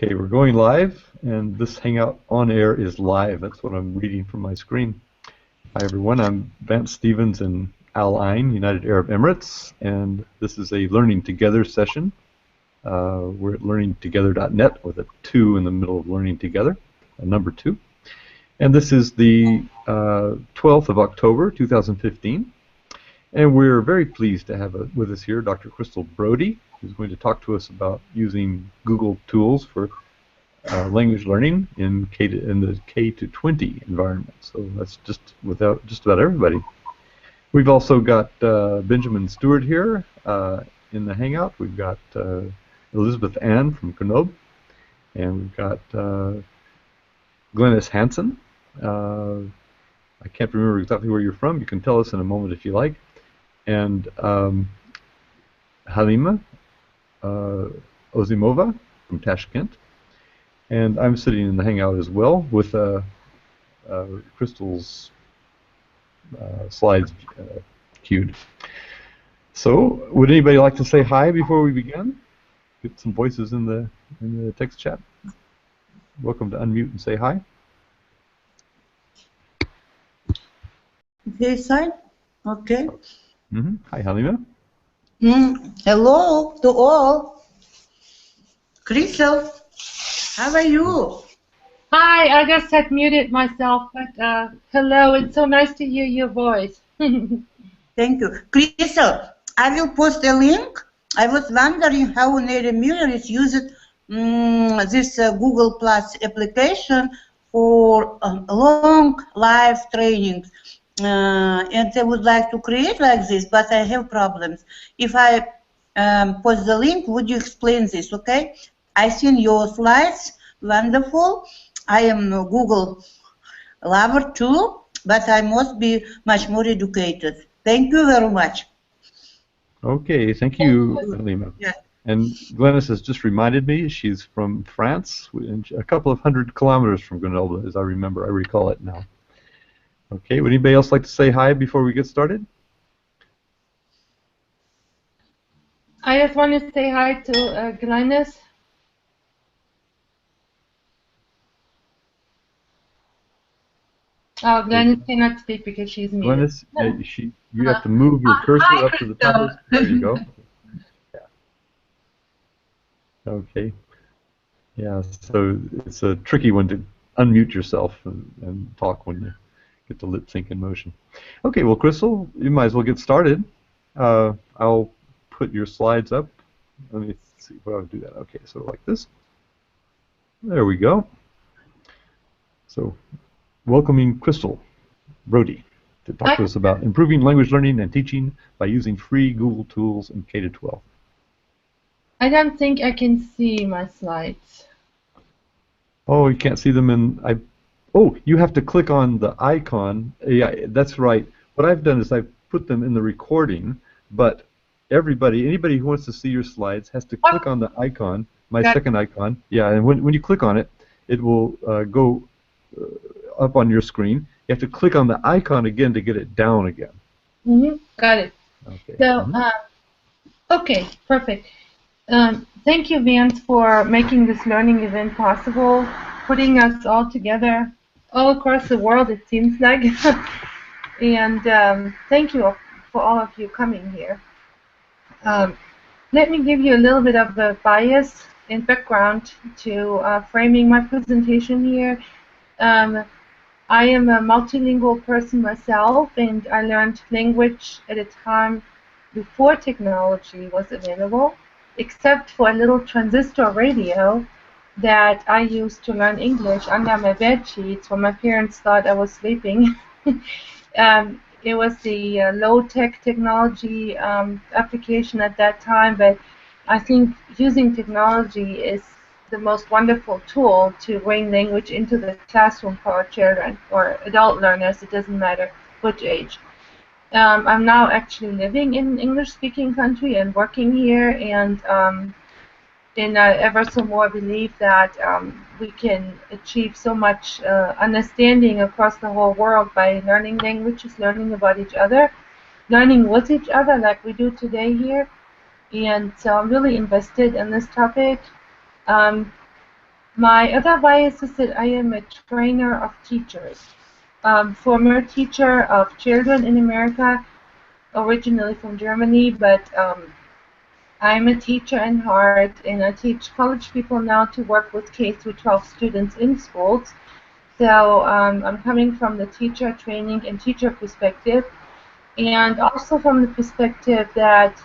Okay, we're going live, and this Hangout on air is live. That's what I'm reading from my screen. Hi, everyone. I'm Vance Stevens in Al Ain, United Arab Emirates, and this is a Learning Together session. We're at learning2gether.net with a 2 in the middle of Learning Together, a number 2. And this is the 12th of October, 2015. And we're very pleased to have with us here Dr. Christel Broady, who's going to talk to us about using Google tools for language learning in the K-20 environment. So that's just about everybody. We've also got Benjamin Stewart here in the Hangout. We've got Elizabeth Ann from Knob, and we've got Glennis Hansen. I can't remember exactly where you're from. You can tell us in a moment if you like. And Halima Ozimova from Tashkent. And I'm sitting in the Hangout as well with Christel's slides queued. So, would anybody like to say hi before we begin? Get some voices in the text chat. Welcome to unmute and say hi. This side? Okay. Hi, Halima. Hello to all. Christel, how are you? Hi, I just had muted myself, but hello, it's so nice to hear your voice. Thank you. Christel, I will post a link. I was wondering how Native Muller is using this Google Plus application for long live trainings. And I would like to create like this, but I have problems. If I post the link, would you explain this, okay? I've seen your slides, wonderful. I am a Google lover too, but I must be much more educated. Thank you very much. Okay, thank you, Halima. Yeah. And Glennis has just reminded me she's from France, a couple of 100 kilometers from Grenoble, as I recall it now. Okay, would anybody else like to say hi before we get started? I just want to say hi to Glennis. Oh, Glennis cannot speak because she's muted. Glennis, you have to move your cursor up to the top of the screen. There you go. Yeah. Okay. Yeah, so it's a tricky one to unmute yourself and talk when you get the lip sync in motion. Okay, well, Christel, you might as well get started. I'll put your slides up. Let me see if I'll do that. Okay, so like this. There we go. So, welcoming Christel Broady to talk to us about improving language learning and teaching by using free Google tools in K-12. I don't think I can see my slides. Oh, you can't see them in... Oh, you have to click on the icon. Yeah, that's right. What I've done is I've put them in the recording, but anybody who wants to see your slides has to click on the icon, my second icon. Yeah, and when you click on it, it will go up on your screen. You have to click on the icon again to get it down again. Got it. Okay. So, okay, perfect. Thank you, Vance, for making this learning event possible, putting us all together all across the world, it seems like. And thank you for all of you coming here. Let me give you a little bit of a bias and background to framing my presentation here. I am a multilingual person myself, and I learned language at a time before technology was available, except for a little transistor radio that I used to learn English under my bed sheets when my parents thought I was sleeping. It was the low-tech technology application at that time, but I think using technology is the most wonderful tool to bring language into the classroom for our children or adult learners, it doesn't matter which age. I'm now actually living in an English-speaking country and working here, and I ever so more believe that we can achieve so much understanding across the whole world by learning languages, learning about each other, learning with each other like we do today here. And so I'm really invested in this topic. My other bias is that I am a trainer of teachers. Former teacher of children in America, originally from Germany, but I'm a teacher in heart, and I teach college people now to work with K through 12 students in schools. So I'm coming from the teacher training and teacher perspective, and also from the perspective that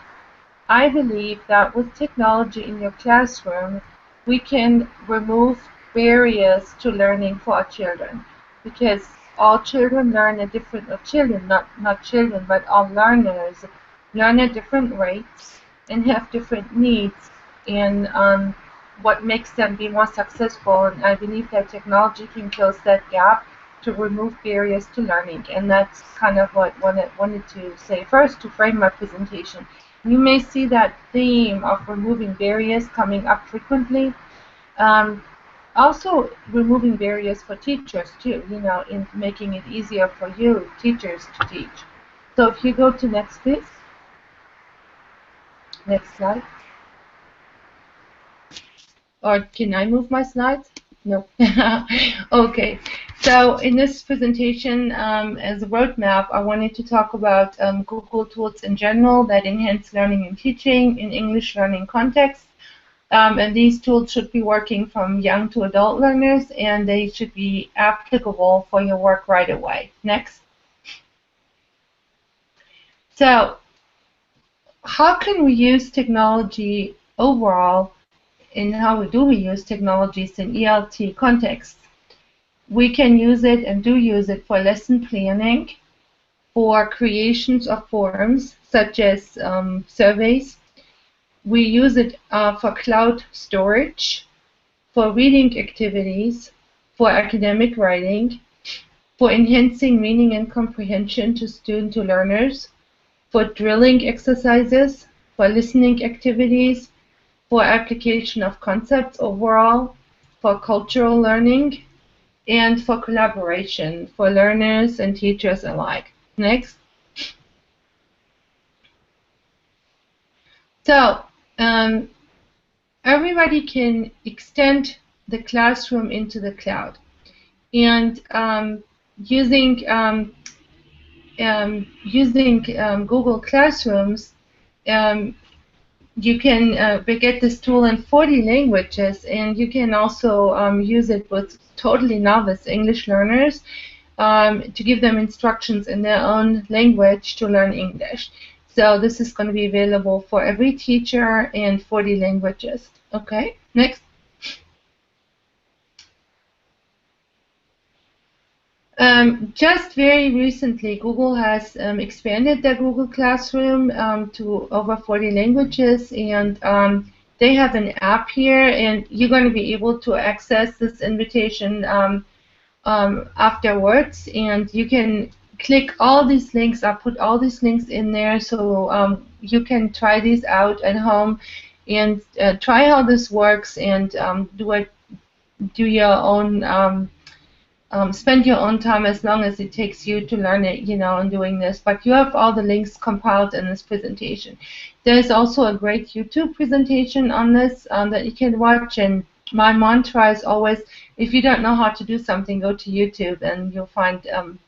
I believe that with technology in your classroom, we can remove barriers to learning for our children, because all children learn at different, or children, not children, but all learners learn at different rates and have different needs, and what makes them be more successful. And I believe that technology can close that gap to remove barriers to learning, and that's kind of what I wanted to say first to frame my presentation. You may see that theme of removing barriers coming up frequently. Also removing barriers for teachers too, in making it easier for you, teachers, to teach. So if you go to next, please. Next slide. Or can I move my slides? No. Okay. So in this presentation, as a roadmap, I wanted to talk about Google tools in general that enhance learning and teaching in English learning context. And these tools should be working from young to adult learners, and they should be applicable for your work right away. Next. So how can we use technology overall, and how do we use technologies in ELT context? We can use it and do use it for lesson planning, for creations of forums such as surveys. We use it for cloud storage, for reading activities, for academic writing, for enhancing meaning and comprehension to learners, for drilling exercises, for listening activities, for application of concepts overall, for cultural learning, and for collaboration for learners and teachers alike. Next. So everybody can extend the classroom into the cloud, and using Google Classrooms, you can get this tool in 40 languages, and you can also use it with totally novice English learners to give them instructions in their own language to learn English. So this is going to be available for every teacher in 40 languages. Okay, next. Just very recently, Google has expanded their Google Classroom to over 40 languages, and they have an app here, and you're going to be able to access this invitation afterwards, and you can click all these links. I'll put all these links in there, so you can try these out at home and try how this works, and do your own. Spend your own time as long as it takes you to learn it, in doing this. But you have all the links compiled in this presentation. There's also a great YouTube presentation on this that you can watch. And my mantra is always, if you don't know how to do something, go to YouTube and you'll find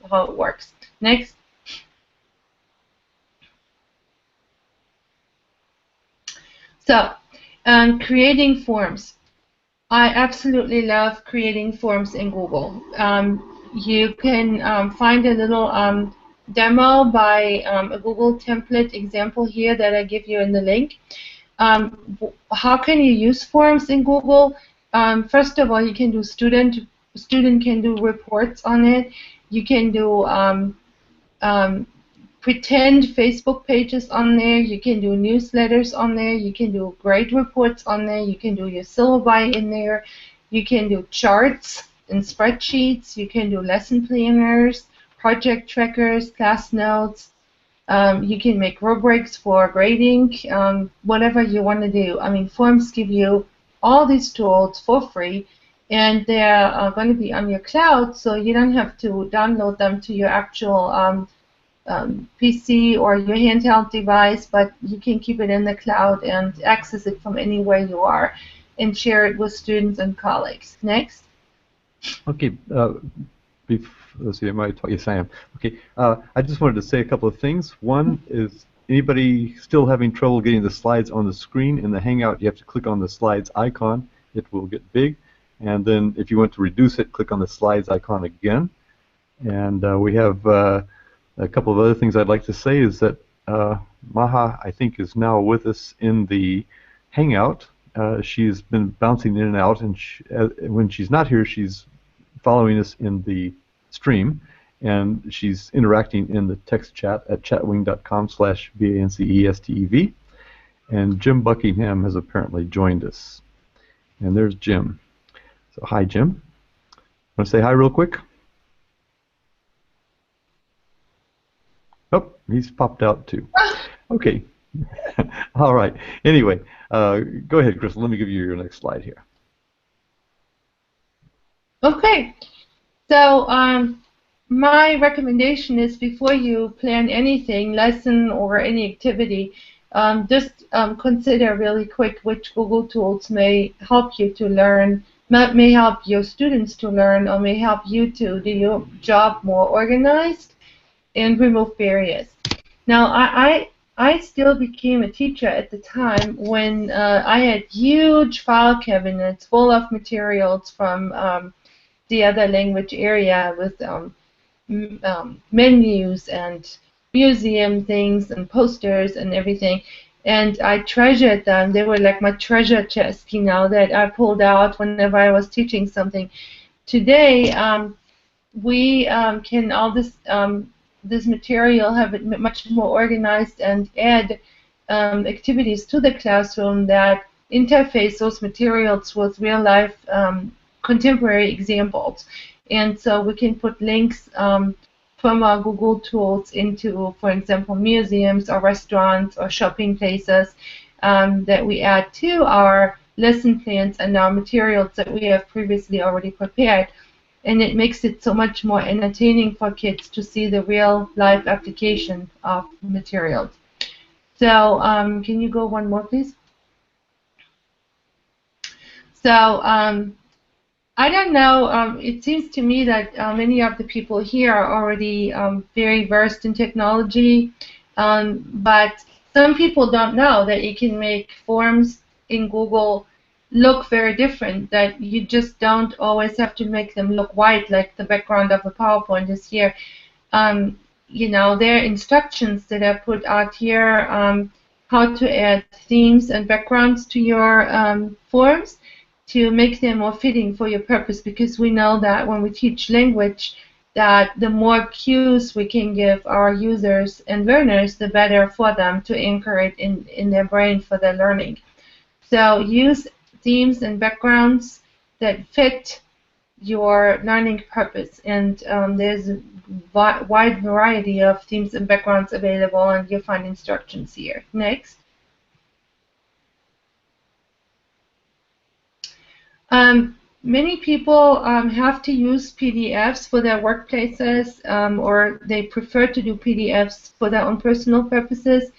how it works. Next. So, creating forms. I absolutely love creating forms in Google. You can find a little demo by a Google template example here that I give you in the link. How can you use forms in Google? First of all, you can do student can do reports on it. You can do pretend Facebook pages on there. You can do newsletters on there. You can do grade reports on there. You can do your syllabi in there. You can do charts and spreadsheets. You can do lesson planners, project trackers, class notes. You can make rubrics for grading, whatever you want to do. I mean, forms give you all these tools for free, and they're going to be on your cloud, so you don't have to download them to your actual PC or your handheld device, but you can keep it in the cloud and access it from anywhere you are. and share it with students and colleagues. Next. Okay. Let's see, am I talking? Yes, I am. Okay. I just wanted to say a couple of things. One is, anybody still having trouble getting the slides on the screen in the Hangout, you have to click on the slides icon. It will get big. And then if you want to reduce it, click on the slides icon again. And we have a couple of other things I'd like to say is that Maha, I think, is now with us in the Hangout. She's been bouncing in and out, and when she's not here, she's following us in the stream, and she's interacting in the text chat at chatwing.com/BANCESTEV. And Jim Buckingham has apparently joined us. And there's Jim. So hi, Jim. Want to say hi real quick? Oh, he's popped out too. Okay. All right. Anyway, go ahead, Christel. Let me give you your next slide here. Okay. So my recommendation is, before you plan anything, lesson or any activity, just consider really quick which Google tools may help you to learn, may help your students to learn, or may help you to do your job more organized and remove barriers. Now, I still became a teacher at the time when I had huge file cabinets full of materials from the other language area, with menus and museum things and posters and everything. And I treasured them. They were like my treasure chest, you know, that I pulled out whenever I was teaching something. Today, we can all this material, have it much more organized, and add activities to the classroom that interface those materials with real-life contemporary examples. And so we can put links from our Google tools into, for example, museums or restaurants or shopping places that we add to our lesson plans and our materials that we have previously already prepared. And it makes it so much more entertaining for kids to see the real-life application of materials. So can you go one more, please? So I don't know, it seems to me that many of the people here are already very versed in technology, but some people don't know that you can make forms in Google look very different, that you just don't always have to make them look white like the background of a PowerPoint is here. You know, there are instructions that are put out here how to add themes and backgrounds to your forms to make them more fitting for your purpose, because we know that when we teach language, that the more cues we can give our users and learners, the better for them to anchor it in their brain for their learning. So use themes and backgrounds that fit your learning purpose, and there's a wide variety of themes and backgrounds available, and you'll find instructions here. Next. Many people have to use PDFs for their workplaces, or they prefer to do PDFs for their own personal purposes.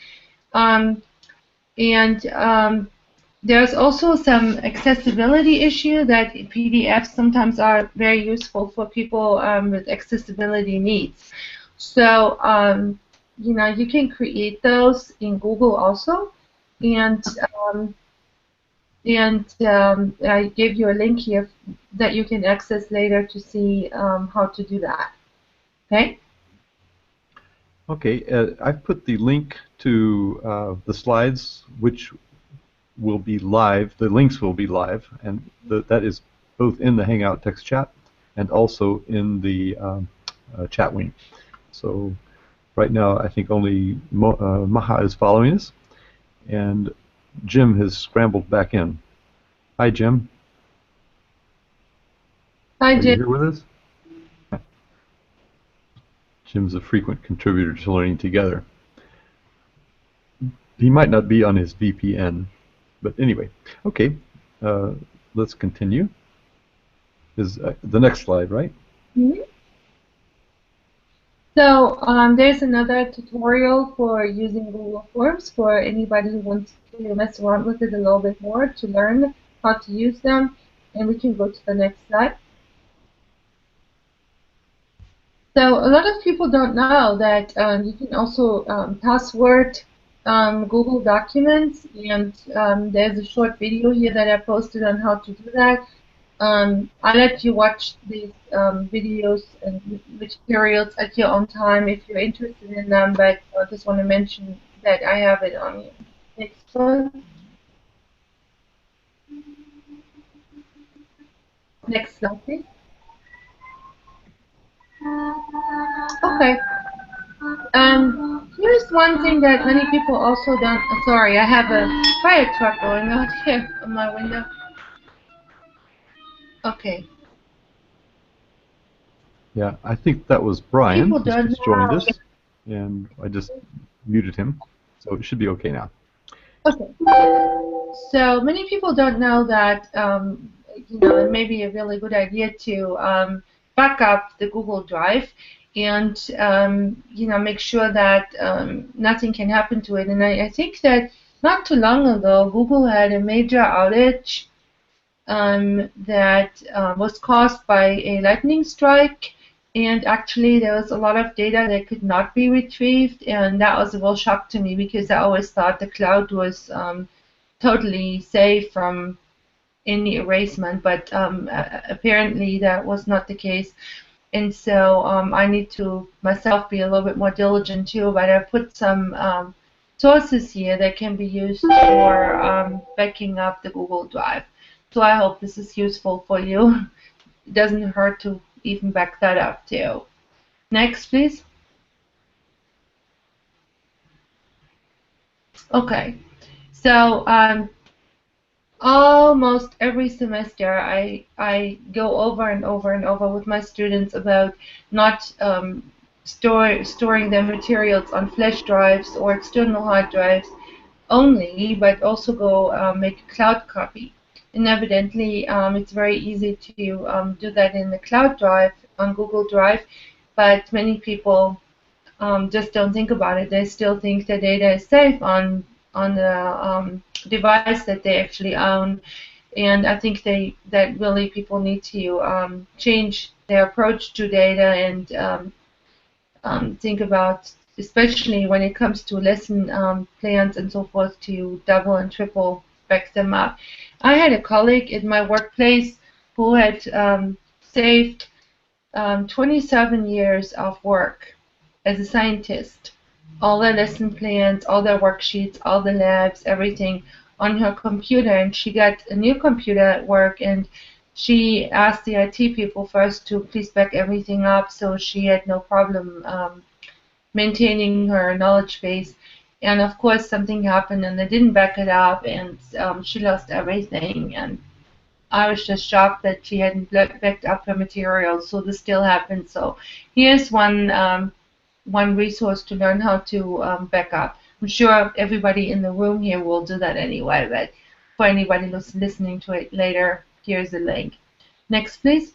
There's also some accessibility issue that PDFs sometimes are very useful for people with accessibility needs. So, you know, you can create those in Google also, and I gave you a link here that you can access later to see how to do that. Okay? Okay, I've put the link to the slides, which will be live. The links will be live, and that is both in the Hangout text chat and also in the chat wing. So right now, I think only Maha is following us, and Jim has scrambled back in. Hi, Jim. Hi, Jim. Are you here with us? Jim's a frequent contributor to Learning Together. He might not be on his VPN, but anyway. Okay, let's continue. Is the next slide, right? Mm-hmm. So there's another tutorial for using Google Forms for anybody who wants to mess around with it a little bit more to learn how to use them, and we can go to the next slide. So a lot of people don't know that you can also password Google Documents, and there's a short video here that I posted on how to do that. I'll let you watch these videos and materials at your own time if you're interested in them, but I just want to mention that I have it on here. Next one. Next slide, please. Okay. Here's one thing that many people also don't. Sorry, I have a fire truck going out here on my window. Okay. Yeah, I think that was Brian People who's don't just joined know. us, and I just muted him, so it should be okay now. Okay. So many people don't know that it may be a really good idea to back up the Google Drive and make sure that nothing can happen to it. And I think that not too long ago, Google had a major outage that was caused by a lightning strike, and actually there was a lot of data that could not be retrieved, and that was a real shock to me because I always thought the cloud was totally safe from any erasement, but apparently that was not the case. And so I need to myself be a little bit more diligent too, but I put some sources here that can be used for backing up the Google Drive. So I hope this is useful for you. It doesn't hurt to even back that up too. Next, please. Okay. So almost every semester I go over and over and over with my students about not storing their materials on flash drives or external hard drives only, but also go make a cloud copy. And evidently, it's very easy to do that in the cloud drive on Google Drive, but many people just don't think about it. They still think the data is safe on the device that they actually own, and I think that really people need to change their approach to data and think about, especially when it comes to lesson plans and so forth, to double and triple back them up. I had a colleague in my workplace who had saved 27 years of work as a scientist, all their lesson plans, all their worksheets, all the labs, everything on her computer, and she got a new computer at work, and she asked the IT people first to please back everything up, so she had no problem maintaining her knowledge base. And of course something happened and they didn't back it up, and she lost everything, and I was just shocked that she hadn't backed up her materials. So this still happens. So here's one resource to learn how to back up. I'm sure everybody in the room here will do that anyway, but for anybody who's listening to it later, here's the link. Next, please.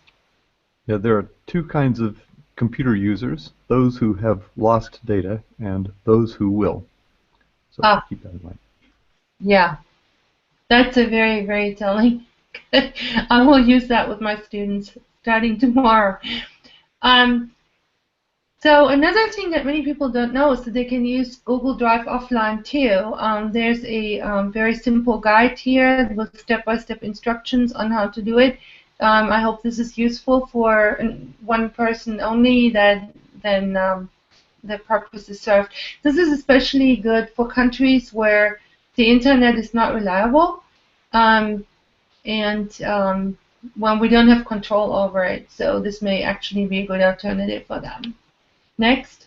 Yeah, there are two kinds of computer users, those who have lost data and those who will. So keep that in mind. Yeah, that's a very, very telling. I will use that with my students starting tomorrow. So another thing that many people don't know is that they can use Google Drive offline too. There's a very simple guide here with step-by-step instructions on how to do it. I hope this is useful for one person only, then the purpose is served. This is especially good for countries where the internet is not reliable and when we don't have control over it. So this may actually be a good alternative for them. Next.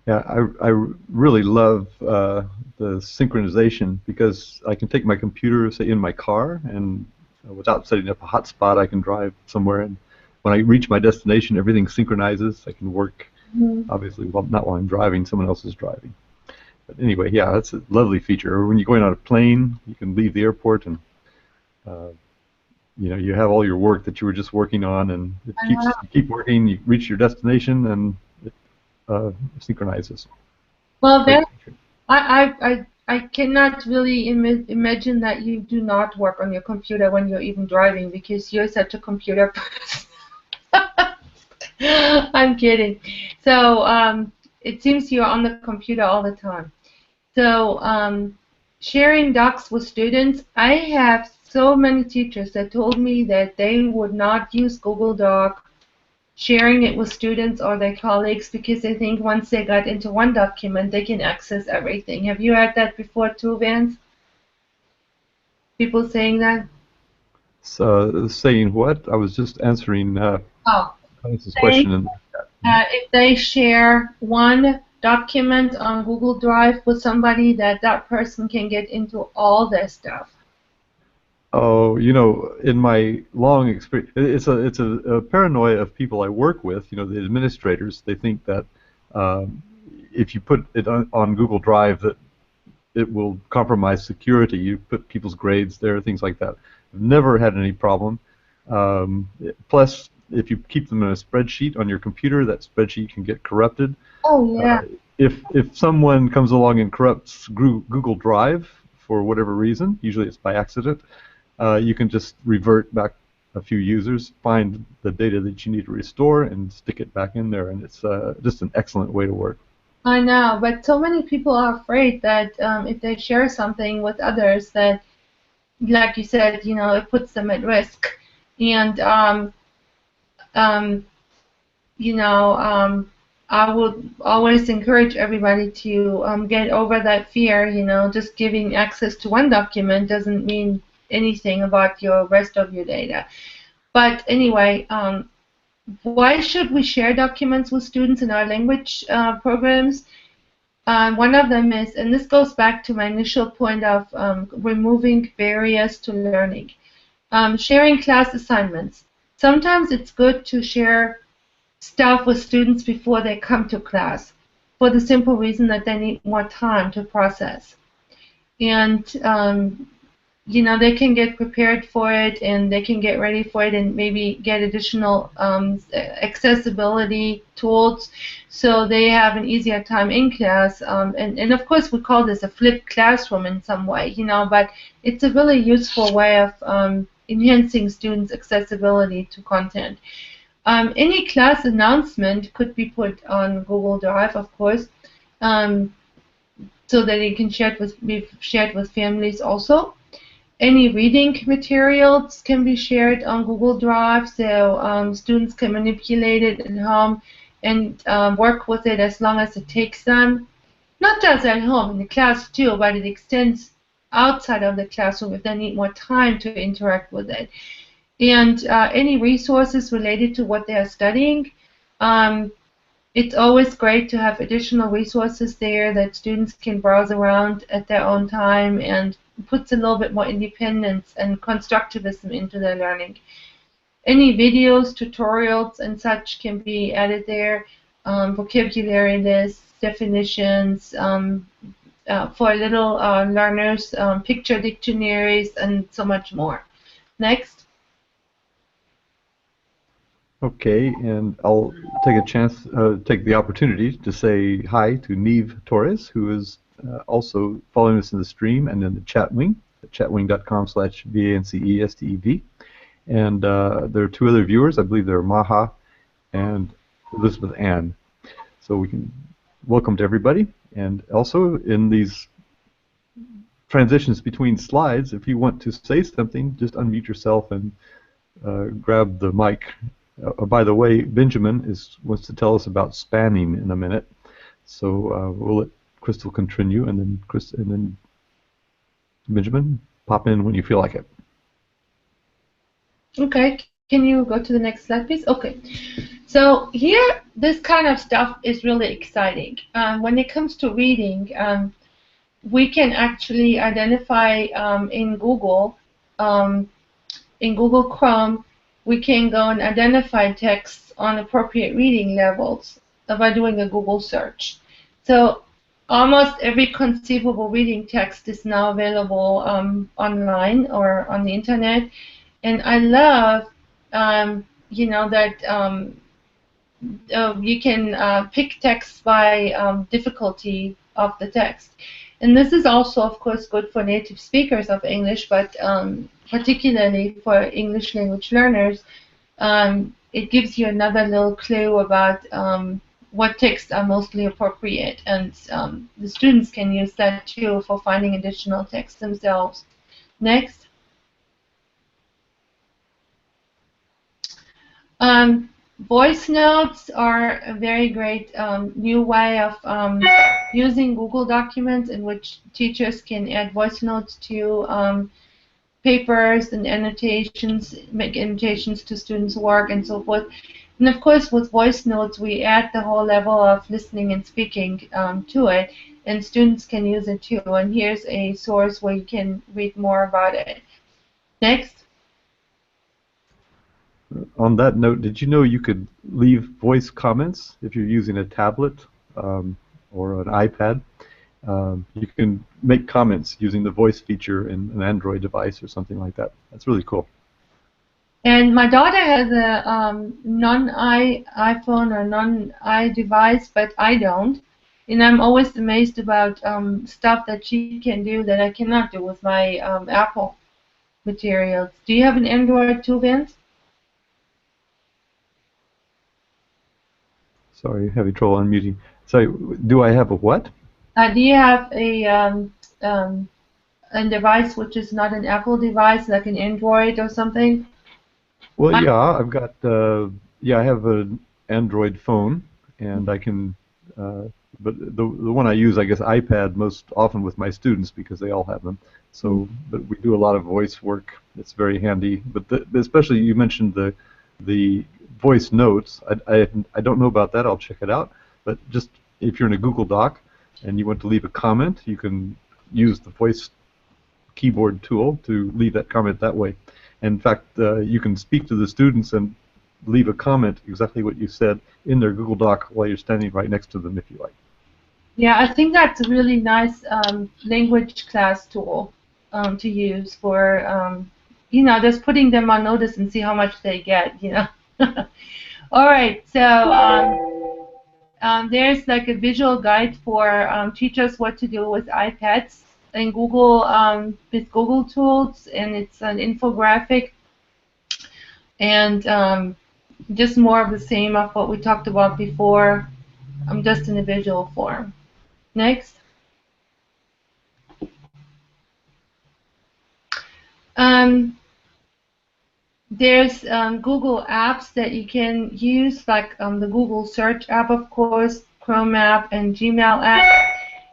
Yeah, I really love the synchronization because I can take my computer, say, in my car, and without setting up a hotspot, I can drive somewhere, and when I reach my destination, everything synchronizes. I can work, obviously, well, not while I'm driving, someone else is driving. But anyway, yeah, that's a lovely feature. Or when you're going on a plane, you can leave the airport and you have all your work that you were just working on, and it you keep working, you reach your destination, and it synchronizes. Well, I I cannot really imagine that you do not work on your computer when you're even driving, because you're such a computer person. I'm kidding. So it seems you're on the computer all the time. So sharing docs with students, I have so many teachers that told me that they would not use Google Doc sharing it with students or their colleagues because they think once they got into one document, they can access everything. Have you heard that before too, Vance? People saying that? So, saying what? I was just answering Oh, Alice's saying question in the chat. if they share one document on Google Drive with somebody, that person can get into all their stuff. Oh, in my long experience, it's a paranoia of people I work with. The administrators. They think that if you put it on Google Drive, that it will compromise security. You put people's grades there, things like that. I've never had any problem. Plus, if you keep them in a spreadsheet on your computer, that spreadsheet can get corrupted. Oh, yeah. If someone comes along and corrupts Google Drive for whatever reason, usually it's by accident, you can just revert back a few users, find the data that you need to restore, and stick it back in there, and it's just an excellent way to work. I know, but so many people are afraid that if they share something with others, that, like you said, it puts them at risk. And um, I would always encourage everybody to get over that fear. Just giving access to one document doesn't mean anything about your rest of your data. But anyway, why should we share documents with students in our language programs? One of them is, and this goes back to my initial point of removing barriers to learning. Sharing class assignments. Sometimes it's good to share stuff with students before they come to class, for the simple reason that they need more time to process. And they can get prepared for it, and they can get ready for it, and maybe get additional accessibility tools, so they have an easier time in class. And of course, we call this a flipped classroom in some way, but it's a really useful way of enhancing students' accessibility to content. Any class announcement could be put on Google Drive, of course, so that it can be shared with families also. Any reading materials can be shared on Google Drive, so students can manipulate it at home and work with it as long as it takes them. Not just at home, in the class too, but it extends outside of the classroom if they need more time to interact with it. And any resources related to what they are studying. It's always great to have additional resources there that students can browse around at their own time, and puts a little bit more independence and constructivism into their learning. Any videos, tutorials, and such can be added there. Vocabulary lists, definitions, for little learners, picture dictionaries, and so much more. Next. Okay, and I'll take the opportunity to say hi to Neve Torres, who is also following us in the stream and in the chat wing, at chatwing.com/VANCESTEV. And there are two other viewers. I believe they're Maha and Elizabeth Ann. So we can welcome to everybody. And also in these transitions between slides, if you want to say something, just unmute yourself and grab the mic. By the way, Benjamin wants to tell us about spanning in a minute, so we'll let Christel continue, and then Benjamin, pop in when you feel like it. Okay, can you go to the next slide, please? Okay, so here, this kind of stuff is really exciting. When it comes to reading, we can actually identify in Google Chrome, we can go and identify texts on appropriate reading levels by doing a Google search. So almost every conceivable reading text is now available online or on the internet, and I love, that you can pick text by difficulty of the text. And this is also, of course, good for native speakers of English, but particularly for English language learners, it gives you another little clue about what texts are mostly appropriate, and the students can use that too for finding additional text themselves. Next. Voice notes are a very great new way of using Google Documents, in which teachers can add voice notes to papers and annotations, make annotations to students' work and so forth. And of course, with voice notes, we add the whole level of listening and speaking to it, and students can use it too. And here's a source where you can read more about it. Next. On that note, did you know you could leave voice comments if you're using a tablet or an iPad? You can make comments using the voice feature in an Android device or something like that. That's really cool. And my daughter has a non-iPhone or non-i device, but I don't. And I'm always amazed about stuff that she can do that I cannot do with my Apple materials. Do you have an Android too, Vince? Sorry, having trouble unmuting. Sorry, do I have a what? Do you have a device which is not an Apple device, like an Android or something? Well, yeah, I've got I have an Android phone, and I can, but the one I use, I guess, iPad most often with my students because they all have them. So, but we do a lot of voice work. It's very handy. But especially you mentioned the voice notes. I don't know about that. I'll check it out. But just if you're in a Google Doc and you want to leave a comment, you can use the voice keyboard tool to leave that comment that way. In fact, you can speak to the students and leave a comment exactly what you said in their Google Doc while you're standing right next to them if you like. Yeah, I think that's a really nice language class tool to use for, just putting them on notice and see how much they get, All right, so there's like a visual guide for teachers what to do with iPads in Google, with Google Tools, and it's an infographic, and just more of the same of what we talked about before, just in a visual form. Next. There's Google apps that you can use, like the Google Search app, of course, Chrome app, and Gmail app.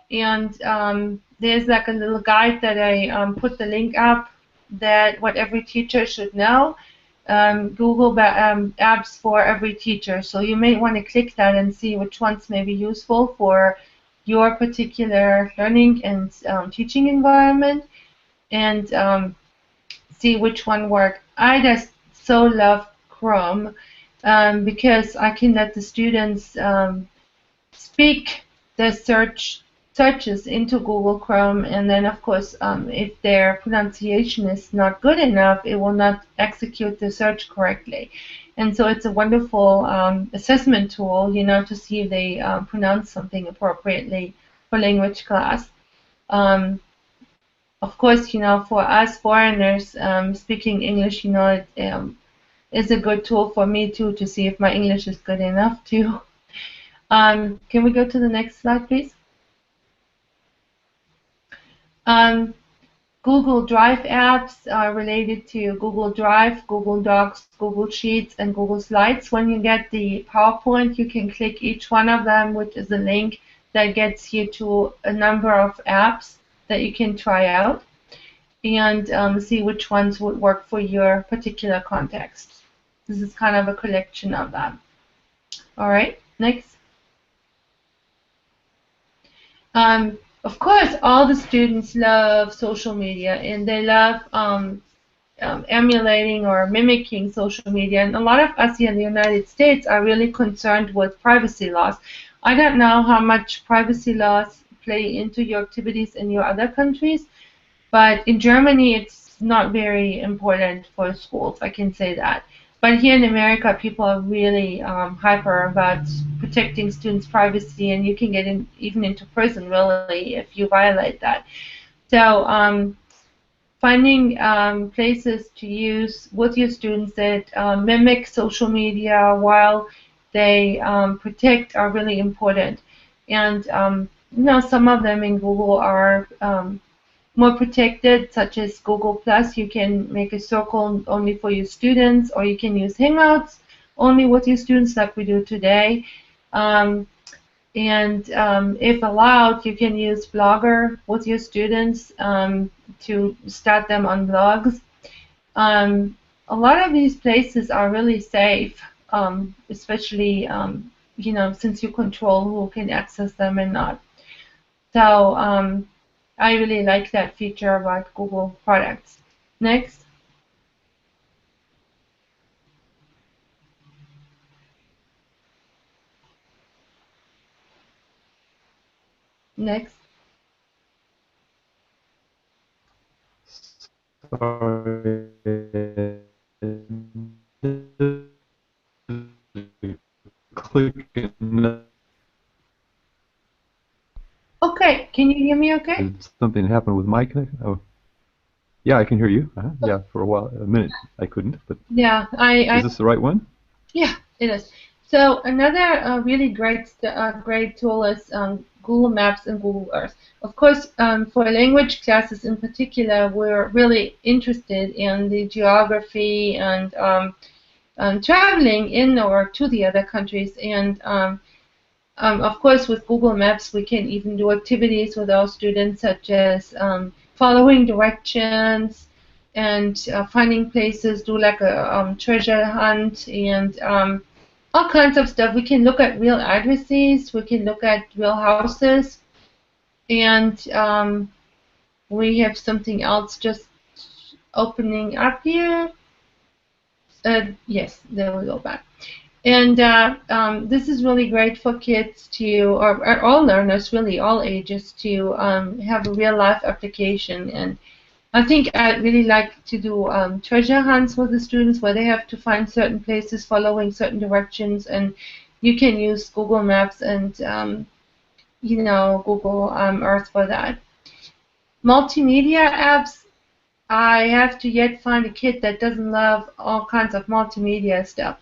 And there's like a little guide that I put the link up, that what every teacher should know. Google apps for every teacher. So you may want to click that and see which ones may be useful for your particular learning and teaching environment, and see which one works. I just so love Chrome because I can let the students speak the searches into Google Chrome, and then of course if their pronunciation is not good enough, it will not execute the search correctly. And so it's a wonderful assessment tool, to see if they pronounce something appropriately for language class. Of course, for us foreigners speaking English, it is a good tool for me too, to see if my English is good enough too. Can we go to the next slide, please? Google Drive apps are related to Google Drive, Google Docs, Google Sheets, and Google Slides. When you get the PowerPoint, you can click each one of them, which is a link that gets you to a number of apps that you can try out and see which ones would work for your particular context. This is kind of a collection of them. All right, next. Of course, all the students love social media, and they love emulating or mimicking social media. And a lot of us here in the United States are really concerned with privacy laws. I don't know how much privacy laws play into your activities in your other countries, but in Germany it's not very important for schools, I can say that. But here in America, people are really hyper about protecting students' privacy, and you can get even into prison, really, if you violate that. So finding places to use with your students that mimic social media while they protect are really important. And some of them in Google are more protected, such as Google Plus. You can make a circle only for your students, or you can use Hangouts only with your students, like we do today. And if allowed, you can use Blogger with your students to start them on blogs. A lot of these places are really safe, especially since you control who can access them and not. So I really like that feature about Google products. Next. Next. Sorry. Click. Okay, can you hear me okay? Did something happen with my connection? Oh, yeah, I can hear you. Yeah, for a minute I couldn't, but yeah, is this the right one? Yeah, it is. So another really great tool is Google Maps and Google Earth. Of course, for language classes in particular, we're really interested in the geography and traveling in or to the other countries. And of course, with Google Maps, we can even do activities with our students, such as following directions and finding places, do like a treasure hunt and all kinds of stuff. We can look at real addresses, we can look at real houses, and we have something else just opening up here. Yes, there we go back. And this is really great for kids to, or all learners, really, all ages, to have a real-life application. And I think I'd really like to do treasure hunts with the students where they have to find certain places following certain directions, and you can use Google Maps and Google Earth for that. Multimedia apps, I have to yet find a kid that doesn't love all kinds of multimedia stuff.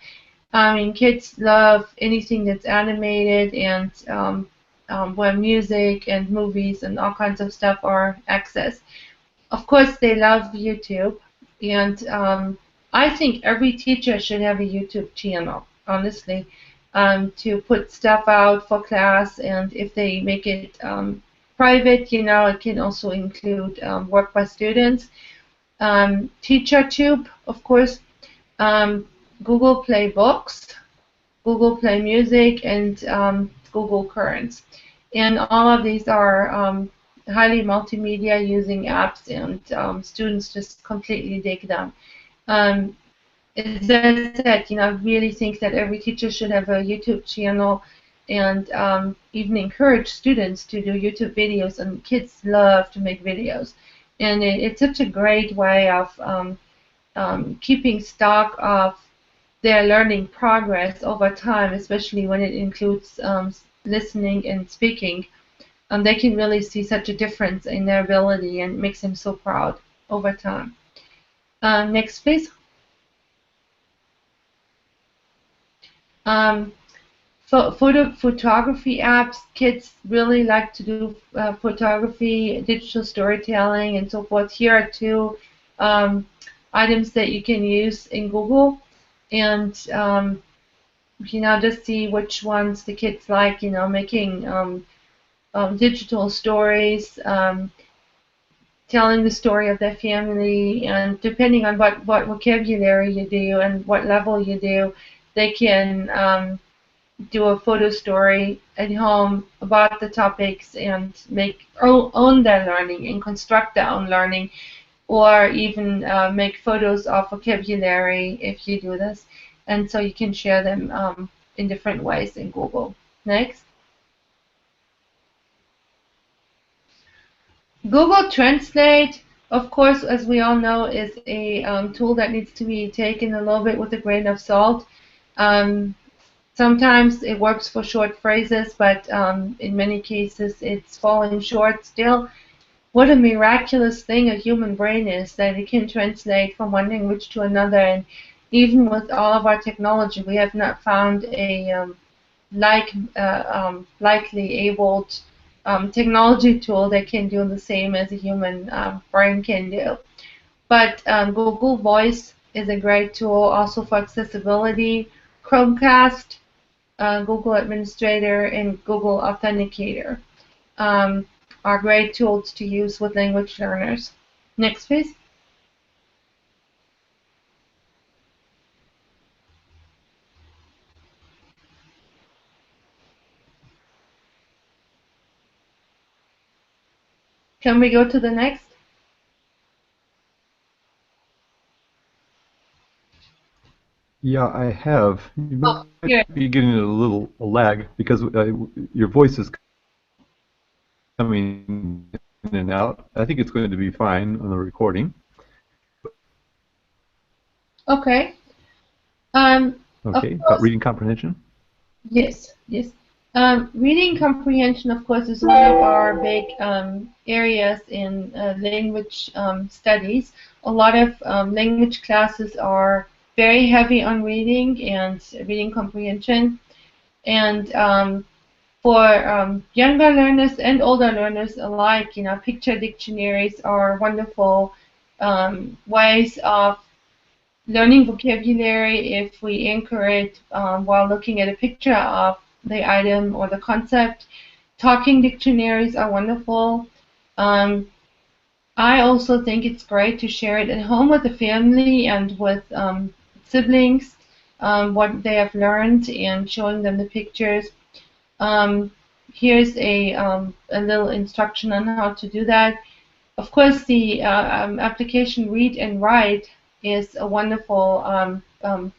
I mean, kids love anything that's animated and where music and movies and all kinds of stuff are accessed. Of course, they love YouTube, and I think every teacher should have a YouTube channel, honestly, to put stuff out for class, and if they make it private, it can also include work by students. TeacherTube, of course, Google Play Books, Google Play Music, and Google Currents. And all of these are highly multimedia using apps, and students just completely dig them. As I said, I really think that every teacher should have a YouTube channel, and even encourage students to do YouTube videos, and kids love to make videos. And it's such a great way of keeping stock of their learning progress over time, especially when it includes listening and speaking. They can really see such a difference in their ability, and it makes them so proud over time. Next, please. Photography apps, kids really like to do photography, digital storytelling, and so forth. Here are two items that you can use in Google, and just see which ones the kids like. Making digital stories, telling the story of their family, and depending on what vocabulary you do and what level you do, they can do a photo story at home about the topics and own their learning and construct their own learning, or even make photos of vocabulary if you do this. And so you can share them in different ways in Google. Next. Google Translate of course, as we all know, is a tool that needs to be taken a little bit with a grain of salt. Um, Sometimes it works for short phrases, but in many cases it's falling short still. What a miraculous thing a human brain is, that it can translate from one language to another. And even with all of our technology, we have not found a likely abled technology tool that can do the same as a human brain can do. But Google Voice is a great tool also for accessibility. Chromecast, Google Administrator, and Google Authenticator are great tools to use with language learners. Next, please. Can we go to the next? Yeah, I have. You Oh, might here. be getting a lag because your voice is coming in and out. I think it's going to be fine on the recording. Okay. Okay, Of about course, reading comprehension. yes, yes. Reading comprehension, of course, is one of our big areas in language studies. A lot of language classes are very heavy on reading and reading comprehension. And for younger learners and older learners alike, picture dictionaries are wonderful ways of learning vocabulary if we anchor it while looking at a picture of the item or the concept. Talking dictionaries are wonderful. Um, I also think it's great to share it at home with the family and with siblings, what they have learned, and showing them the pictures. Um, Here's a little instruction on how to do that. Of course, the application Read and Write is a wonderful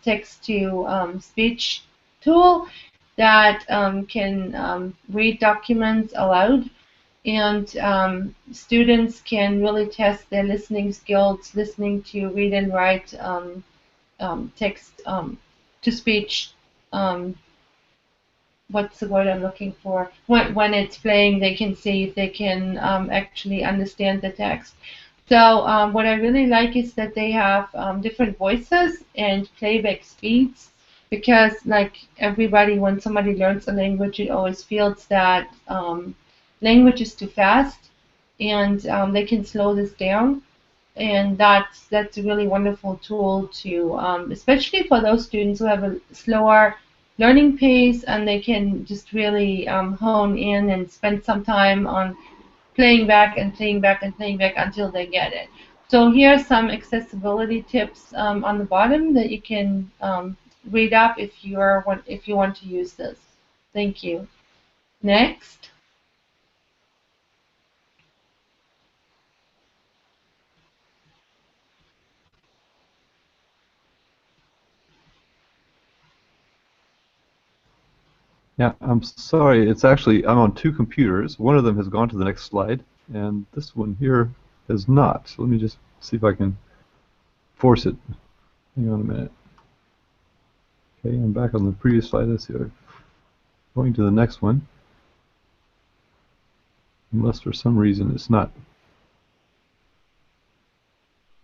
text-to-speech tool that can read documents aloud, and students can really test their listening skills, listening to read and write text to speech. Um, what's the word I'm looking for? When it's playing, they can see if they can actually understand the text. So what I really like is that they have different voices and playback speeds, because like everybody, when somebody learns a language, it always feels that language is too fast, and they can slow this down. And that's a really wonderful tool to, especially for those students who have a slower learning pace, and they can just really hone in and spend some time on playing back and playing back and playing back until they get it. So here are some accessibility tips on the bottom that you can read up if you want to use this. Thank you. Next. Yeah, I'm sorry. It's actually, I'm on two computers. One of them has gone to the next slide, and this one here has not. So let me just see if I can force it. Hang on a minute. Okay, I'm back on the previous slide. Let's see. Going to the next one. Unless for some reason it's not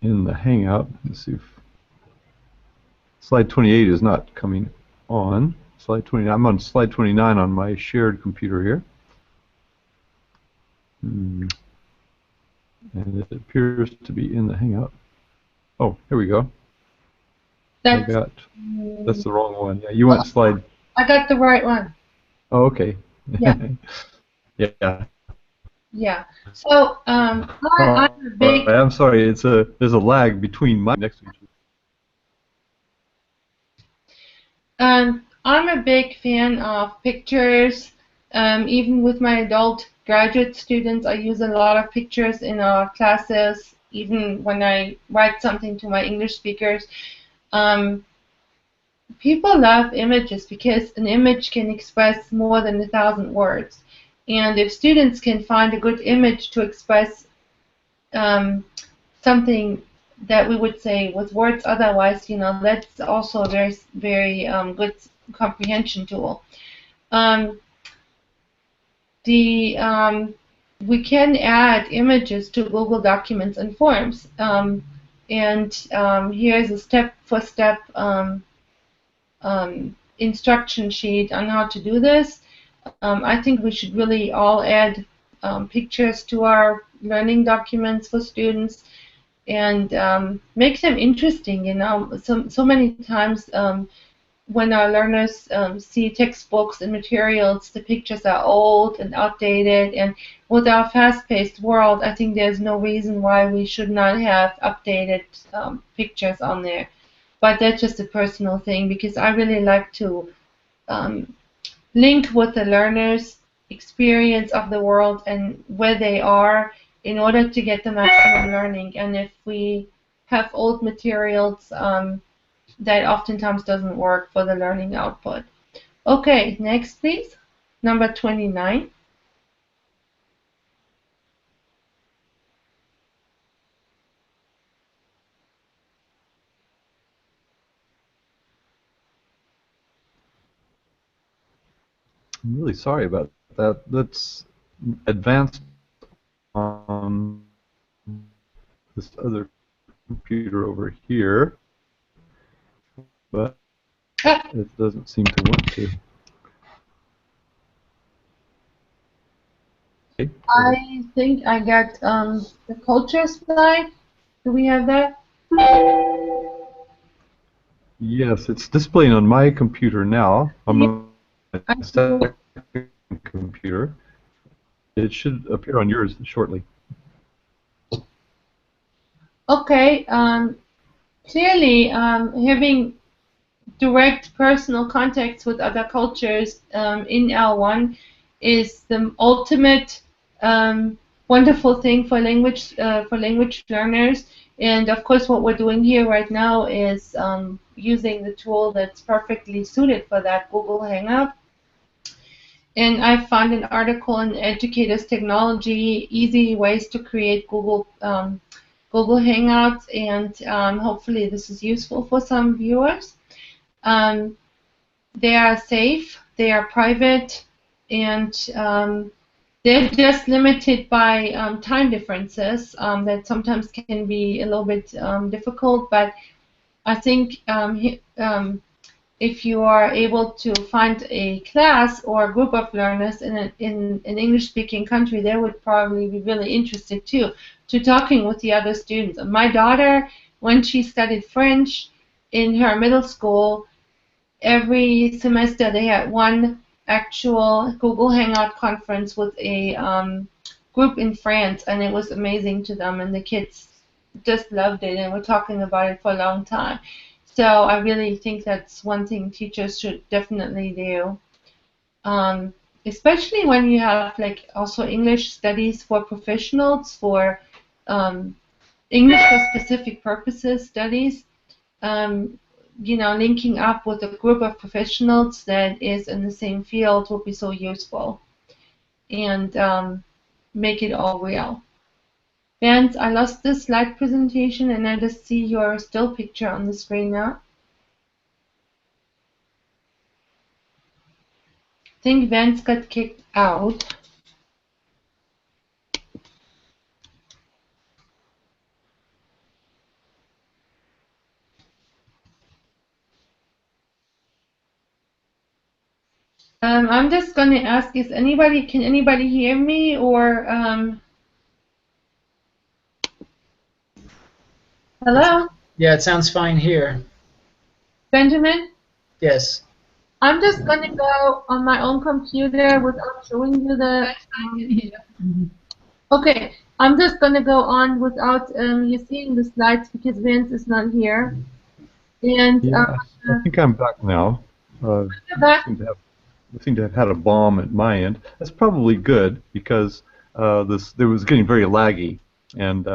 in the Hangout. Let's see if slide 28 is not coming on. Slide 29. I'm on slide 29 on my shared computer here. And it appears to be in the Hangout. Oh, here we go. That's the wrong one. Yeah, you went slide. I got the right one. Oh, okay. Yeah. Yeah. Yeah. So I'm a big. I'm sorry. There's a lag between my next to each I'm a big fan of pictures. Even with my adult graduate students, I use a lot of pictures in our classes. Even when I write something to my English speakers, people love images because an image can express more than 1,000 words. And if students can find a good image to express something that we would say with words. Otherwise, that's also a very, very good comprehension tool. Um, the We can add images to Google Documents and Forms, and here's a step-for-step instruction sheet on how to do this. I think we should really all add pictures to our learning documents for students and make them interesting. So many times when our learners see textbooks and materials, the pictures are old and outdated. And with our fast-paced world, I think there's no reason why we should not have updated pictures on there. But that's just a personal thing, because I really like to link with the learners' experience of the world and where they are in order to get the maximum learning. And if we have old materials, that oftentimes doesn't work for the learning output. Okay, next please. Number 29. I'm really sorry about that. That's advanced on this other computer over here, but it doesn't seem to want to. Okay. I think I got the culture slide. Do we have that? Yes, it's displaying on my computer now. I'm on my second computer. It should appear on yours shortly. Okay. Clearly, having direct personal contacts with other cultures in L1 is the ultimate wonderful thing for language learners. And of course, what we're doing here right now is using the tool that's perfectly suited for that, Google Hangout. And I found an article in Educators Technology, Easy Ways to Create Google Hangouts, and hopefully this is useful for some viewers. They are safe, they are private, and they're just limited by time differences that sometimes can be a little bit difficult, but I think if you are able to find a class or a group of learners in an English-speaking country, they would probably be really interested too, to talking with the other students. My daughter, when she studied French in her middle school, every semester they had one actual Google Hangout conference with a group in France, and it was amazing to them, and the kids just loved it, and we're talking about it for a long time. So I really think that's one thing teachers should definitely do, especially when you have like also English studies for professionals, for English for specific purposes studies. Linking up with a group of professionals that is in the same field will be so useful, and make it all real. Vance, I lost this slide presentation and I just see your still picture on the screen now. I think Vance got kicked out. I'm just going to ask, can anybody hear me, or hello? Yeah, it sounds fine here. Benjamin? Yes. I'm just going to go on my own computer without showing you the... Okay, I'm just going to go on without you seeing the slides because Vance is not here. And Yeah, I think I'm back now. back. I seem to have had a bomb at my end. That's probably good because there was getting very laggy, and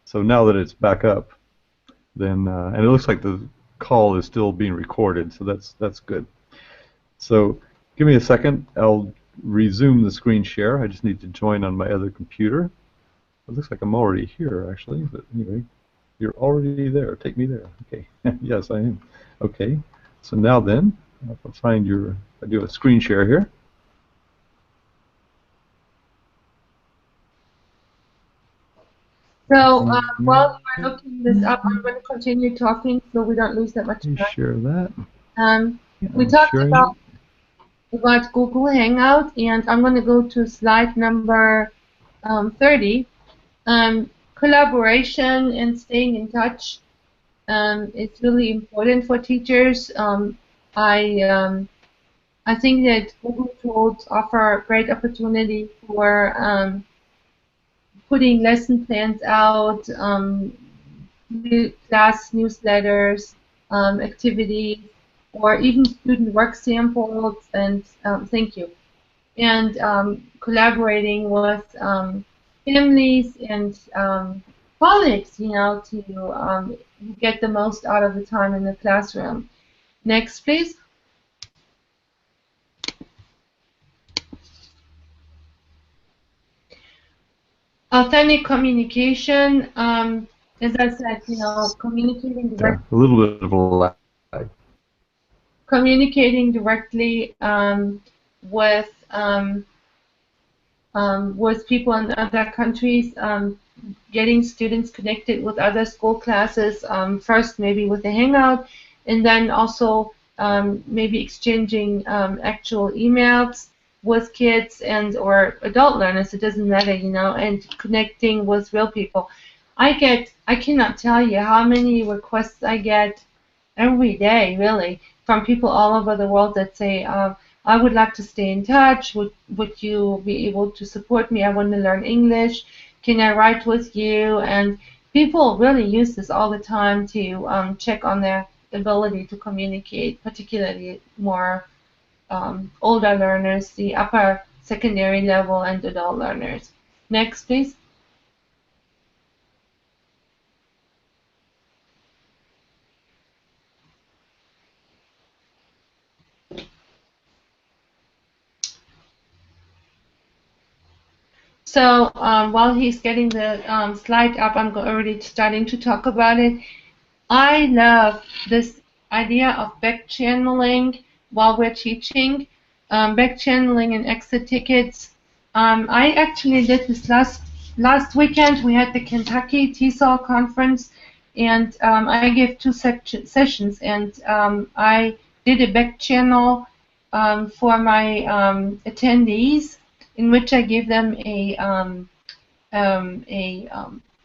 so now that it's back up, then and it looks like the call is still being recorded, so that's good. So give me a second. I'll resume the screen share. I just need to join on my other computer. It looks like I'm already here, actually, but anyway, you're already there. Take me there. Okay. Yes, I am. Okay. So now then, if I find your, I do a screen share here. So while you are looking this up, I'm going to continue talking so we don't lose that much You time. share that. We talked about Google Hangout, and I'm going to go to slide number 30. Collaboration and staying in touch is really important for teachers. I think that Google Tools offer a great opportunity for putting lesson plans out, class newsletters, activities, or even student work samples, and thank you. And collaborating with families and colleagues, you know, to get the most out of the time in the classroom. Next, please. Authentic communication, as I said, you know, communicating directly. Yeah, a little bit of a lag. Communicating directly with people in other countries, getting students connected with other school classes, first maybe with a Hangout, and then also maybe exchanging actual emails with kids and or adult learners, it doesn't matter, you know, and connecting with real people. I cannot tell you how many requests I get every day, really, from people all over the world that say, I would like to stay in touch. Would you be able to support me? I want to learn English. Can I write with you? And people really use this all the time to check on their ability to communicate, particularly more older learners, the upper secondary level, and adult learners. Next, please. So while he's getting the slide up, I'm already starting to talk about it. I love this idea of back channeling while we're teaching, back channeling and exit tickets. I actually did this last weekend. We had the Kentucky TESOL conference, and I gave two sessions, and I did a back channel for my attendees, in which I gave them a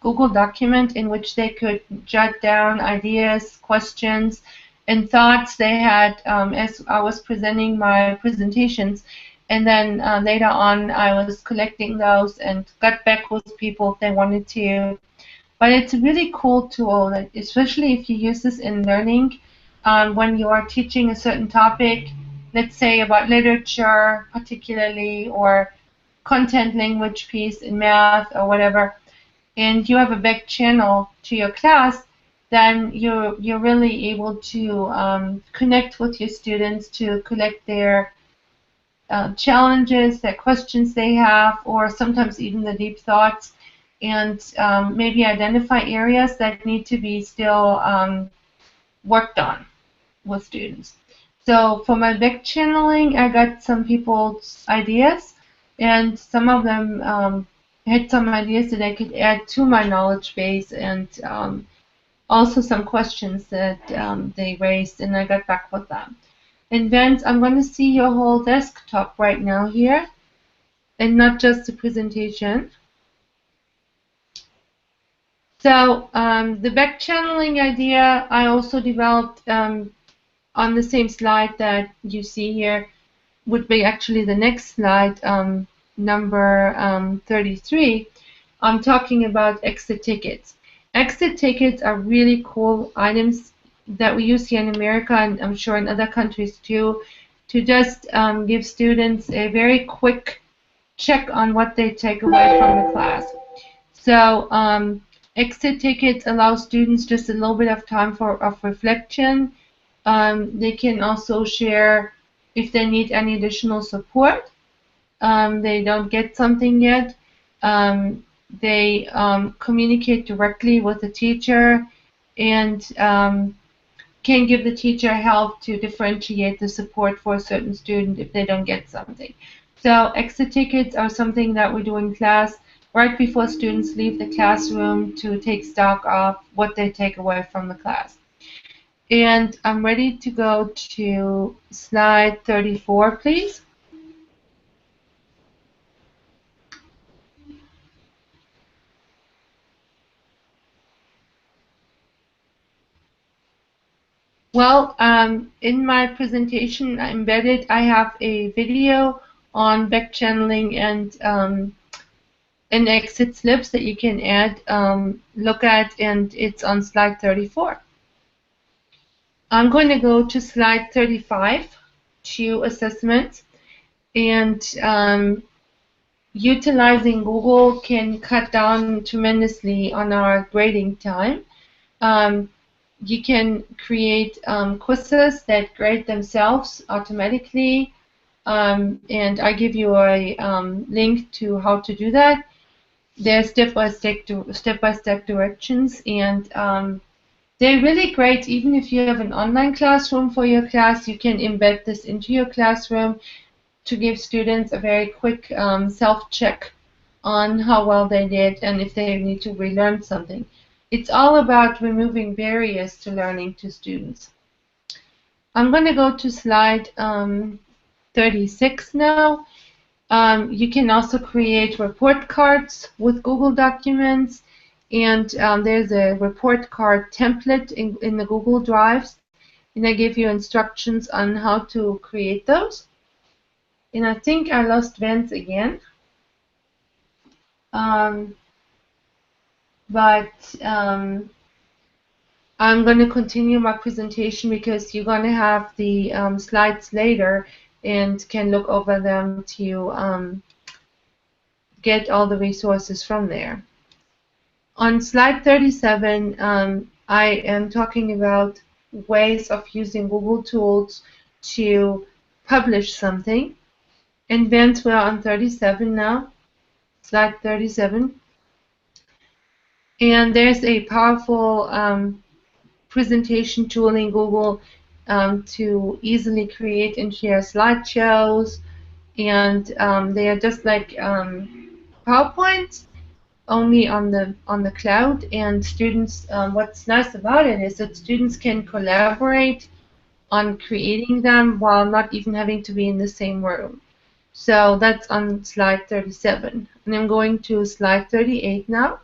Google document in which they could jot down ideas, questions, and thoughts they had as I was presenting my presentations. And then later on, I was collecting those and got back with people if they wanted to. But it's a really cool tool, especially if you use this in learning. When you are teaching a certain topic, let's say about literature particularly, or content language piece in math or whatever, and you have a back channel to your class, then you're really able to connect with your students to collect their challenges, their questions they have, or sometimes even the deep thoughts, and maybe identify areas that need to be still worked on with students. So for my back channeling, I got some people's ideas, and some of them had some ideas that I could add to my knowledge base, and also some questions that they raised, and I got back with them. And then I'm going to see your whole desktop right now here, and not just the presentation. So the back channeling idea I also developed on the same slide that you see here, would be actually the next slide, number 33. I'm talking about exit tickets. Exit tickets are really cool items that we use here in America, and I'm sure in other countries too, to just give students a very quick check on what they take away from the class. So exit tickets allow students just a little bit of time of reflection. They can also share if they need any additional support. They don't get something yet. they communicate directly with the teacher and can give the teacher help to differentiate the support for a certain student if they don't get something. So exit tickets are something that we do in class right before students leave the classroom to take stock of what they take away from the class. And I'm ready to go to slide 34, please. Well, in my presentation embedded, I have a video on back channeling and exit slips that you can add, look at, and it's on slide 34. I'm going to go to slide 35, to assessment, and utilizing Google can cut down tremendously on our grading time. You can create quizzes that grade themselves automatically, and I give you a link to how to do that. There's step-by-step directions, and they're really great. Even if you have an online classroom for your class, you can embed this into your classroom to give students a very quick self-check on how well they did and if they need to relearn something. It's all about removing barriers to learning to students. I'm going to go to slide 36 now. You can also create report cards with Google Documents, and there's a report card template in the Google Drives, and I give you instructions on how to create those. And I think I lost Vance again. I'm going to continue my presentation because you're going to have the slides later and can look over them to get all the resources from there. On slide 37, I am talking about ways of using Google tools to publish something. And Vance, we're on 37 now, slide 37. And there's a powerful presentation tool in Google to easily create and share slideshows, and they are just like PowerPoint, only on the cloud. And students, what's nice about it is that students can collaborate on creating them while not even having to be in the same room. So that's on slide 37. And I'm going to slide 38 now.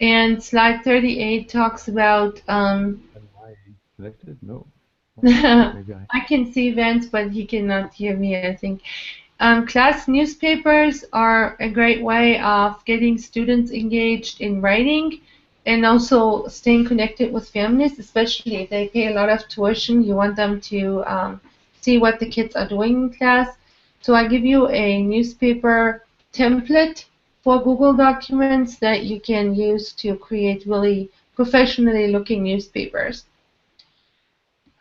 And slide 38 talks about. Am I connected? No. Maybe I can see Vance, but he cannot hear me, I think. Class newspapers are a great way of getting students engaged in writing and also staying connected with families, especially if they pay a lot of tuition. You want them to see what the kids are doing in class. So I give you a newspaper template for Google Documents that you can use to create really professionally looking newspapers.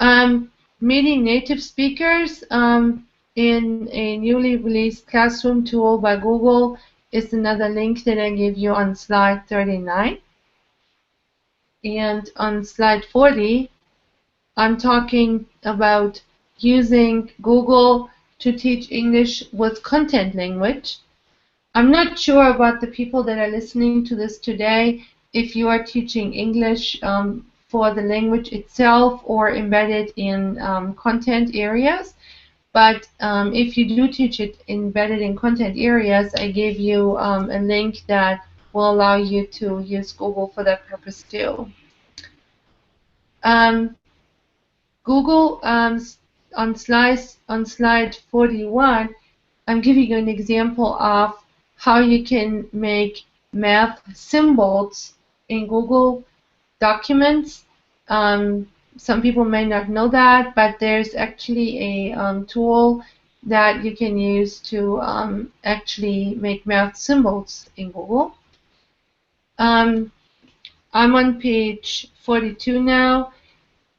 Meeting native speakers in a newly released classroom tool by Google is another link that I give you on slide 39. And on slide 40, I'm talking about using Google to teach English with content language. I'm not sure about the people that are listening to this today, if you are teaching English for the language itself or embedded in content areas. But if you do teach it embedded in content areas, I gave you a link that will allow you to use Google for that purpose too. Google, on slide 41, I'm giving you an example of how you can make math symbols in Google Documents. Some people may not know that, but there's actually a tool that you can use to actually make math symbols in Google. I'm on page 42 now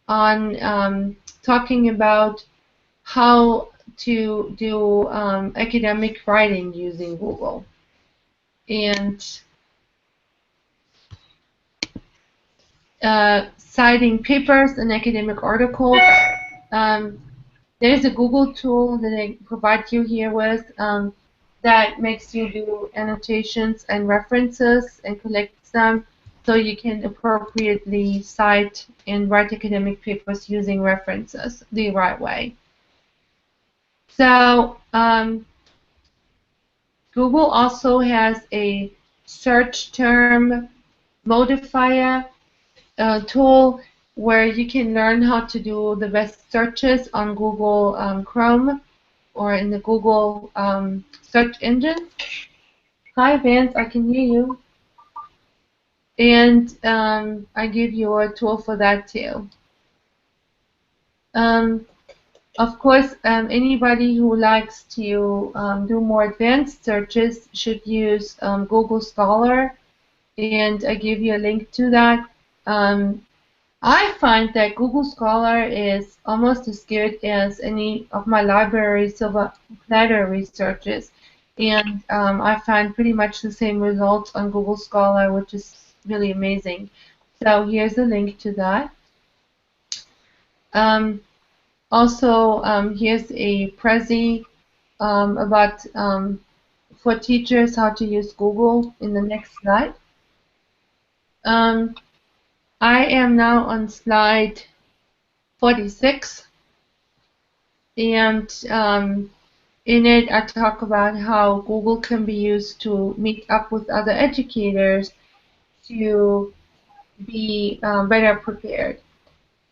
on talking about how to do academic writing using Google. and citing papers and academic articles. There's a Google tool that I provide you here with that makes you do annotations and references and collects them so you can appropriately cite and write academic papers using references the right way. So Google also has a search term modifier tool where you can learn how to do the best searches on Google Chrome or in the Google search engine. Hi, Vance, I can hear you. And I give you a tool for that too. Of course, anybody who likes to do more advanced searches should use Google Scholar, and I give you a link to that. I find that Google Scholar is almost as good as any of my library silver platter researches, and I find pretty much the same results on Google Scholar, which is really amazing. So here's a link to that. Also, here's a Prezi about for teachers how to use Google in the next slide. I am now on slide 46, and in it I talk about how Google can be used to meet up with other educators to be better prepared.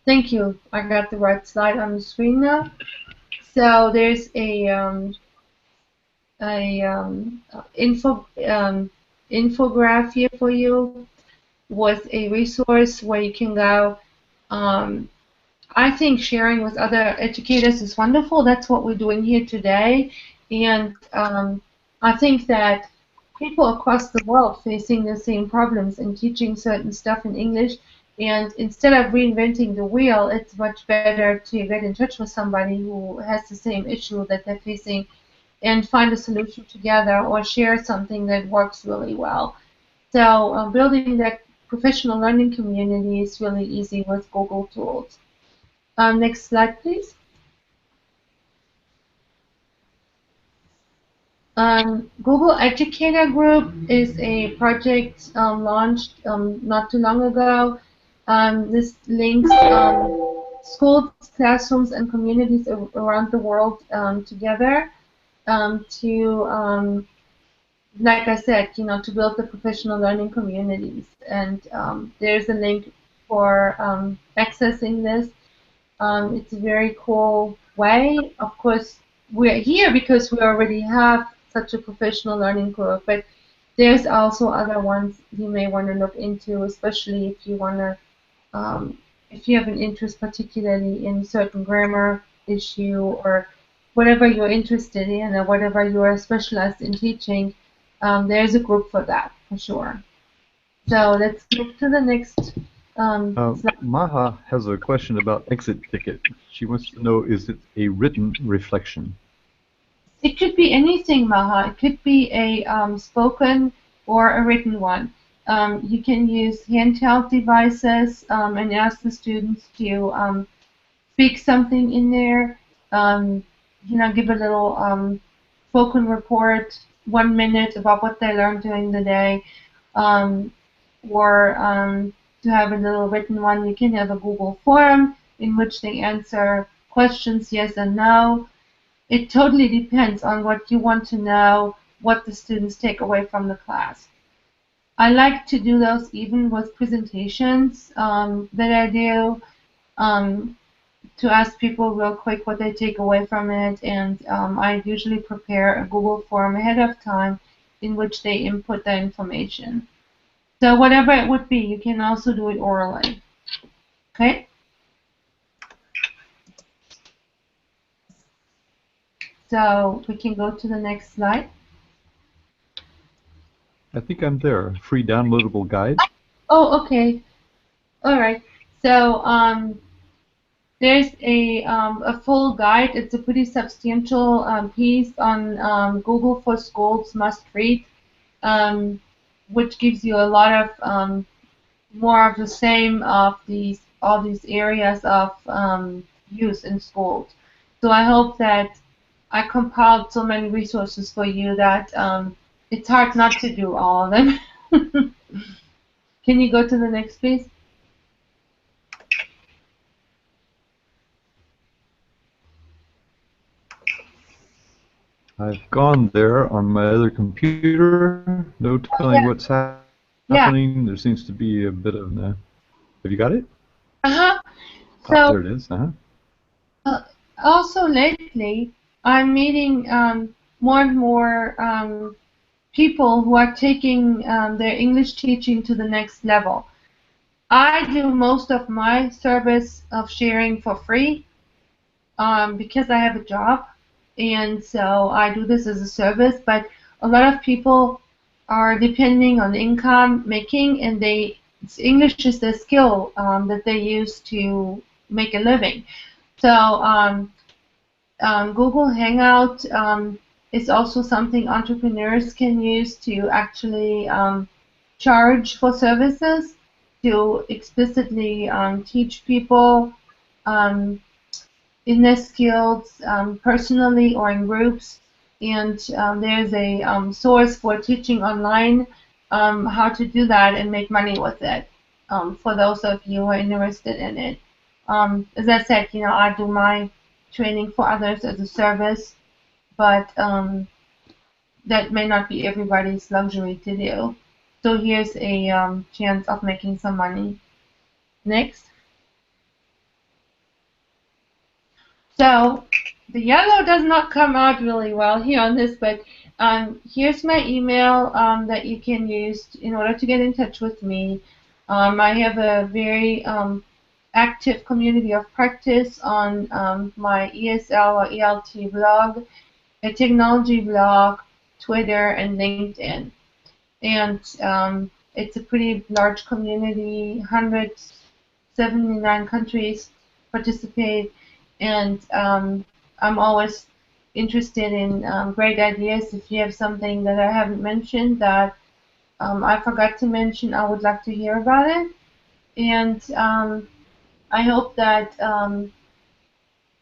Thank you. I got the right slide on the screen now. So there's a infograph here for you with a resource where you can go. I think sharing with other educators is wonderful. That's what we're doing here today. And I think that people across the world facing the same problems and teaching certain stuff in English, and instead of reinventing the wheel, it's much better to get in touch with somebody who has the same issue that they're facing and find a solution together or share something that works really well. So building that professional learning community is really easy with Google tools. Next slide, please. Google Educator Group is a project launched not too long ago. This links schools, classrooms, and communities around the world together to, like I said, to build the professional learning communities. And there's a link for accessing this. It's a very cool way. Of course, we're here because we already have such a professional learning group, but there's also other ones you may want to look into, especially if you want to, if you have an interest particularly in certain grammar issue or whatever you're interested in or whatever you are specialized in teaching. There's a group for that, for sure. So let's move to the next slide. Maha has a question about exit ticket. She wants to know, is it a written reflection? It could be anything, Maha. It could be a spoken or a written one. You can use handheld devices and ask the students to speak something in there. Give a little spoken report, 1 minute, about what they learned during the day, or to have a little written one. You can have a Google form in which they answer questions, yes and no. It totally depends on what you want to know, what the students take away from the class. I like to do those even with presentations that I do, to ask people real quick what they take away from it, and I usually prepare a Google form ahead of time in which they input the information. So whatever it would be, you can also do it orally. Okay? So we can go to the next slide. I think I'm there. Free downloadable guide. Oh, okay. All right. So there's a full guide. It's a pretty substantial piece on Google for Schools must read. which gives you a lot of more of the same of all these areas of use in schools. So I hope that I compiled so many resources for you that it's hard not to do all of them. Can you go to the next, please? I've gone there on my other computer. No telling what's happening. There seems to be a bit of have you got it? Uh-huh. So, there it is. Also lately, I'm meeting more and more people who are taking their English teaching to the next level. I do most of my service of sharing for free because I have a job, and so I do this as a service, but a lot of people are depending on income making, and English is the skill that they use to make a living. So Google Hangout is also something entrepreneurs can use to actually charge for services, to explicitly teach people in their skills personally or in groups. And there's a source for teaching online how to do that and make money with it for those of you who are interested in it. As I said, I do my training for others as a service, but that may not be everybody's luxury to do. So here's a chance of making some money. Next. So the yellow does not come out really well here on this, but here's my email that you can use in order to get in touch with me. I have a very active community of practice on my ESL or ELT blog, a technology blog, Twitter, and LinkedIn. And it's a pretty large community, 179 countries participate, and I'm always interested in great ideas. If you have something that I haven't mentioned that I forgot to mention, I would like to hear about it. And I hope that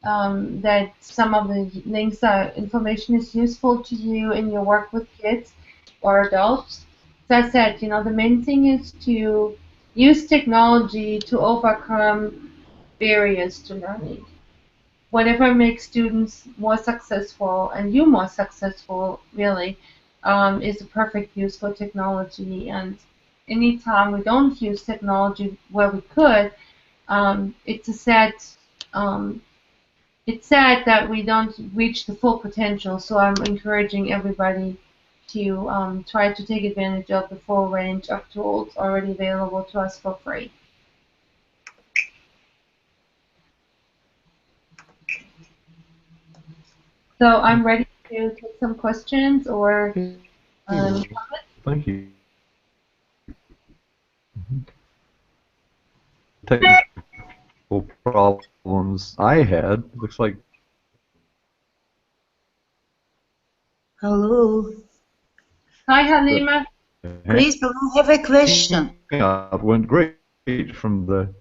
that some of the links information is useful to you in your work with kids or adults. As I said, the main thing is to use technology to overcome barriers to learning. Whatever makes students more successful and you more successful, really, is a perfect use for technology. And anytime we don't use technology where we could, it's sad that we don't reach the full potential. So I'm encouraging everybody to try to take advantage of the full range of tools already available to us for free. So I'm ready to take some questions or comments. Thank you. Technical problems I had. Looks like. Hello. Hi, Halima. Christel, I have a question. It went great from the.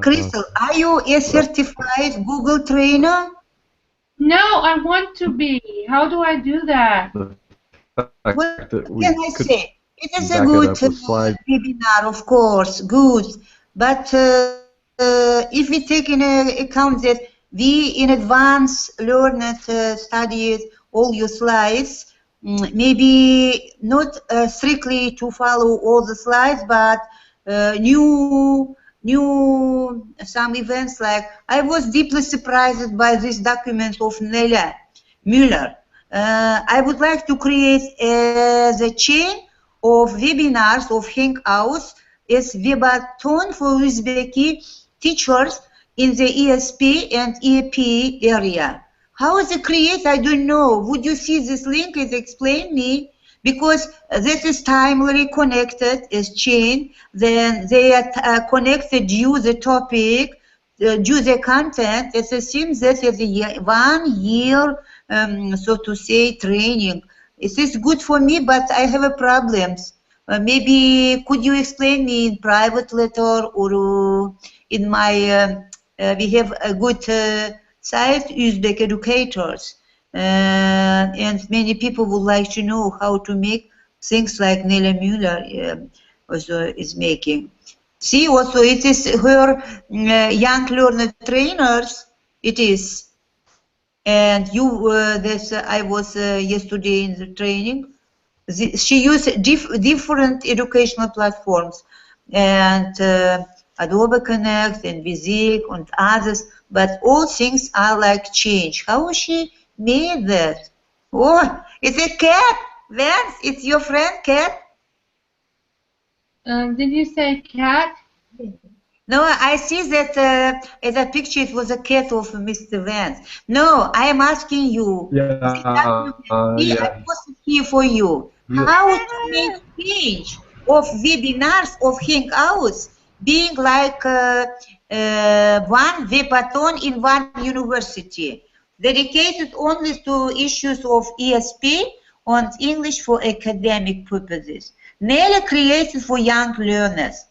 Christel, are you a certified Google trainer? No, I want to be. How do I do that? What can I say? It is a good webinar, of course, good. But if we take into account that we in advance learned, studied all your slides, maybe not strictly to follow all the slides, but new some events, like I was deeply surprised by this document of Nella Müller. I would like to create the chain of webinars of Hangouts as webathon for Uzbeki teachers in the ESP and EP area. How is it created? I don't know. Would you see this link? It explain me. Because this is timely connected as chain, then they are connected due the topic, due the content. It seems that is a 1 year, so to say, training. It is good for me, but I have a problems. Maybe could you explain me in private letter or in my, we have a good site, Uzbek educators. And many people would like to know how to make things like Nele Müller also is making. See, also it is her young learner trainers, it is. And you, this I was yesterday in the training. She used different educational platforms, and Adobe Connect and Visik and others, but all things are like change. How she made that? Oh, it's a cat, Vance. It's your friend, cat. Did you say cat? No, I see that in that picture it was a cat of Mr. Vance. No, I am asking you. Yeah, I posted here for you. yeah. How to make change of webinars of Hangouts being like one webathon in one university, dedicated only to issues of ESP and English for academic purposes. Nearly created for young learners.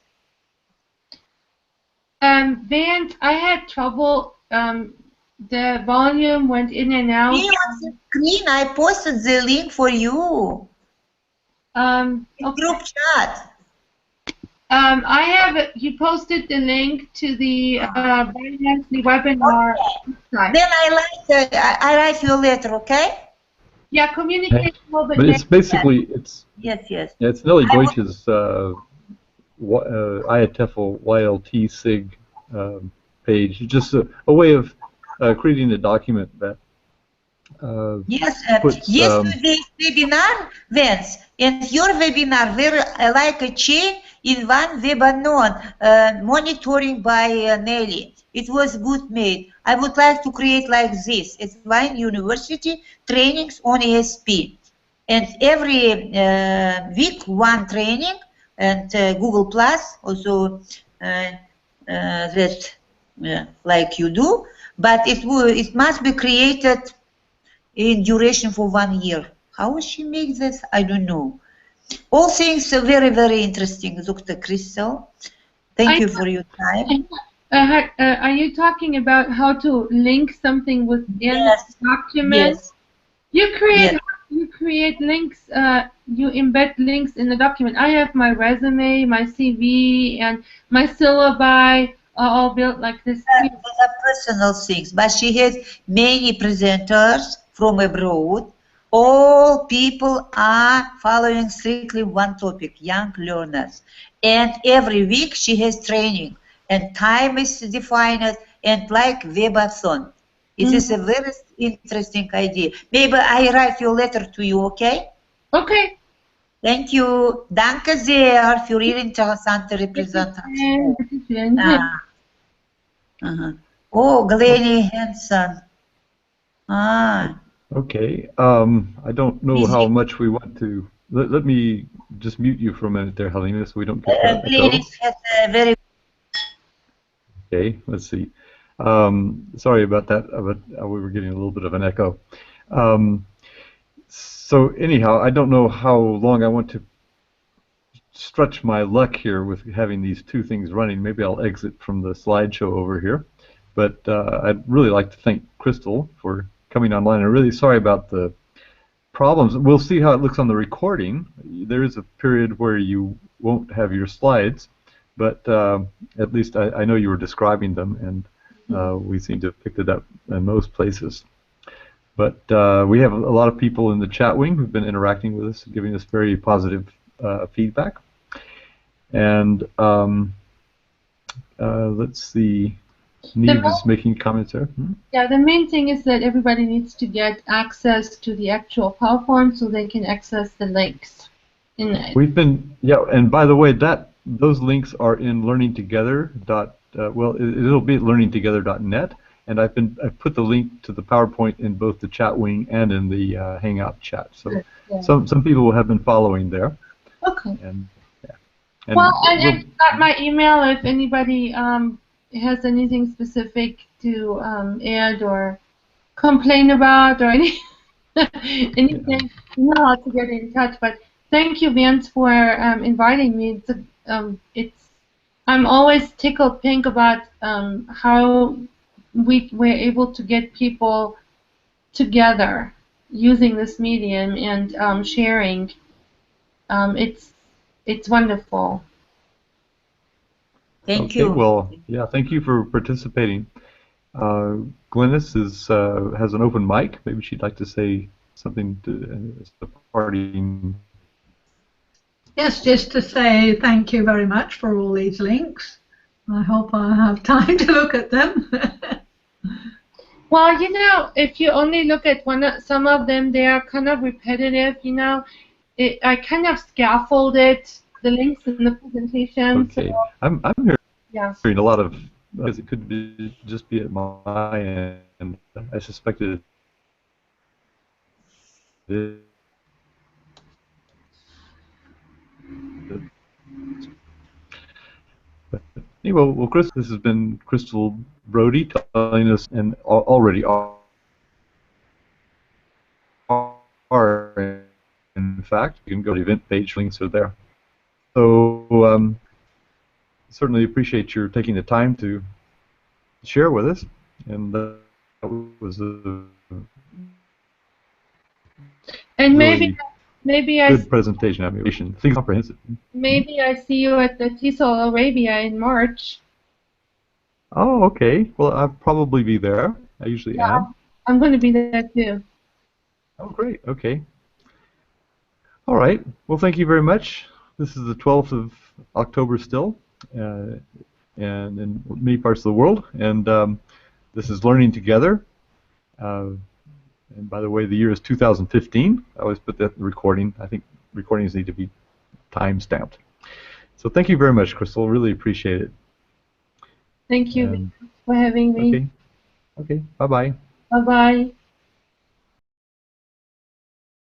Vance, I had trouble. The volume went in and out. Me on the screen, I posted the link for you. Okay. Group chat. I have. You posted the link to the bi-monthly webinar. Okay. Then I write you a letter, okay? Yeah, communicate a little bit. But it's basically yes. Yeah, it's Nelly Deutsch's IATEFL YLT SIG page. It's just a way of creating a document that puts, yesterday's webinar, Vance, and your webinar were like a chain in one webinar, monitoring by Nelly. It was good made. I would like to create like this. It's one university trainings on ESP. And every week, one training, and Google Plus also that like you do, but it must be created in duration for 1 year. How she makes this, I don't know. All things are very, very interesting, Dr. Christel. Thank you for your time. Are you talking about how to link something within the document? Yes. You create links. You embed links in the document. I have my resume, my CV, and my syllabi all built like this. These are personal things, but she has many presenters from abroad. All people are following strictly one topic, young learners. And every week she has training, and time is defined, and like webathon. It is a very interesting idea. Maybe I write your letter to you, okay? Okay. Thank you. Danke sehr für Ihre interessante Repräsentation. Oh, Glennie Henson. Okay. I don't know how much we want to. Let me just mute you for a minute there, Helena, so we don't get that echo. Has a very. Okay. Let's see. Sorry about that, but we were getting a little bit of an echo. So anyhow, I don't know how long I want to stretch my luck here with having these two things running. Maybe I'll exit from the slideshow over here. But I'd really like to thank Christel for coming online. I'm really sorry about the problems. We'll see how it looks on the recording. There is a period where you won't have your slides, but at least I know you were describing them, and we seem to have picked it up in most places. But we have a lot of people in the chat wing who've been interacting with us, giving us very positive feedback. And let's see, Neve is making comments there. Yeah, the main thing is that everybody needs to get access to the actual PowerPoint so they can access the links. We've been, and by the way, those links are in Learning2gether. Well, it'll be at learning2gether.net, and I've put the link to the PowerPoint in both the chat wing and in the Hangout chat. So some people have been following there. Okay. And you've got my email if anybody has anything specific to add or complain about or anything. Anything, you know how to get in touch. But thank you, Vince, for inviting me. I'm always tickled pink about how we're able to get people together using this medium and sharing. It's wonderful. Thank Okay, you. well, yeah, thank you for participating. Glynis has an open mic. Maybe she'd like to say something to as a party. Yes, just to say thank you very much for all these links. I hope I have time to look at them. Well, you know, if you only look at some of them, they are kind of repetitive. You know, I kind of scaffolded the links in the presentation. Okay, So, I'm yeah. hearing a lot of because it could be just be at my end. I suspect it is. Anyway, well, Chris, this has been Christel Broady telling us, and already are, in fact, you can go to the event page, links are there. So, certainly appreciate your taking the time to share with us, and that was a And really maybe good presentation. I mean, think comprehensive. maybe I see you at the TESOL Arabia in March. Oh, okay. Well, I'll probably be there. I usually am. I'm going to be there too. Oh, great. Okay. All right. Well, thank you very much. This is the 12th of October still, and in many parts of the world. And this is Learning Together. And by the way, the year is 2015. I always put that in the recording. I think recordings need to be time stamped. So thank you very much, Christel. Really appreciate it. Thank you for having me. Okay. Okay. Bye-bye. Bye-bye.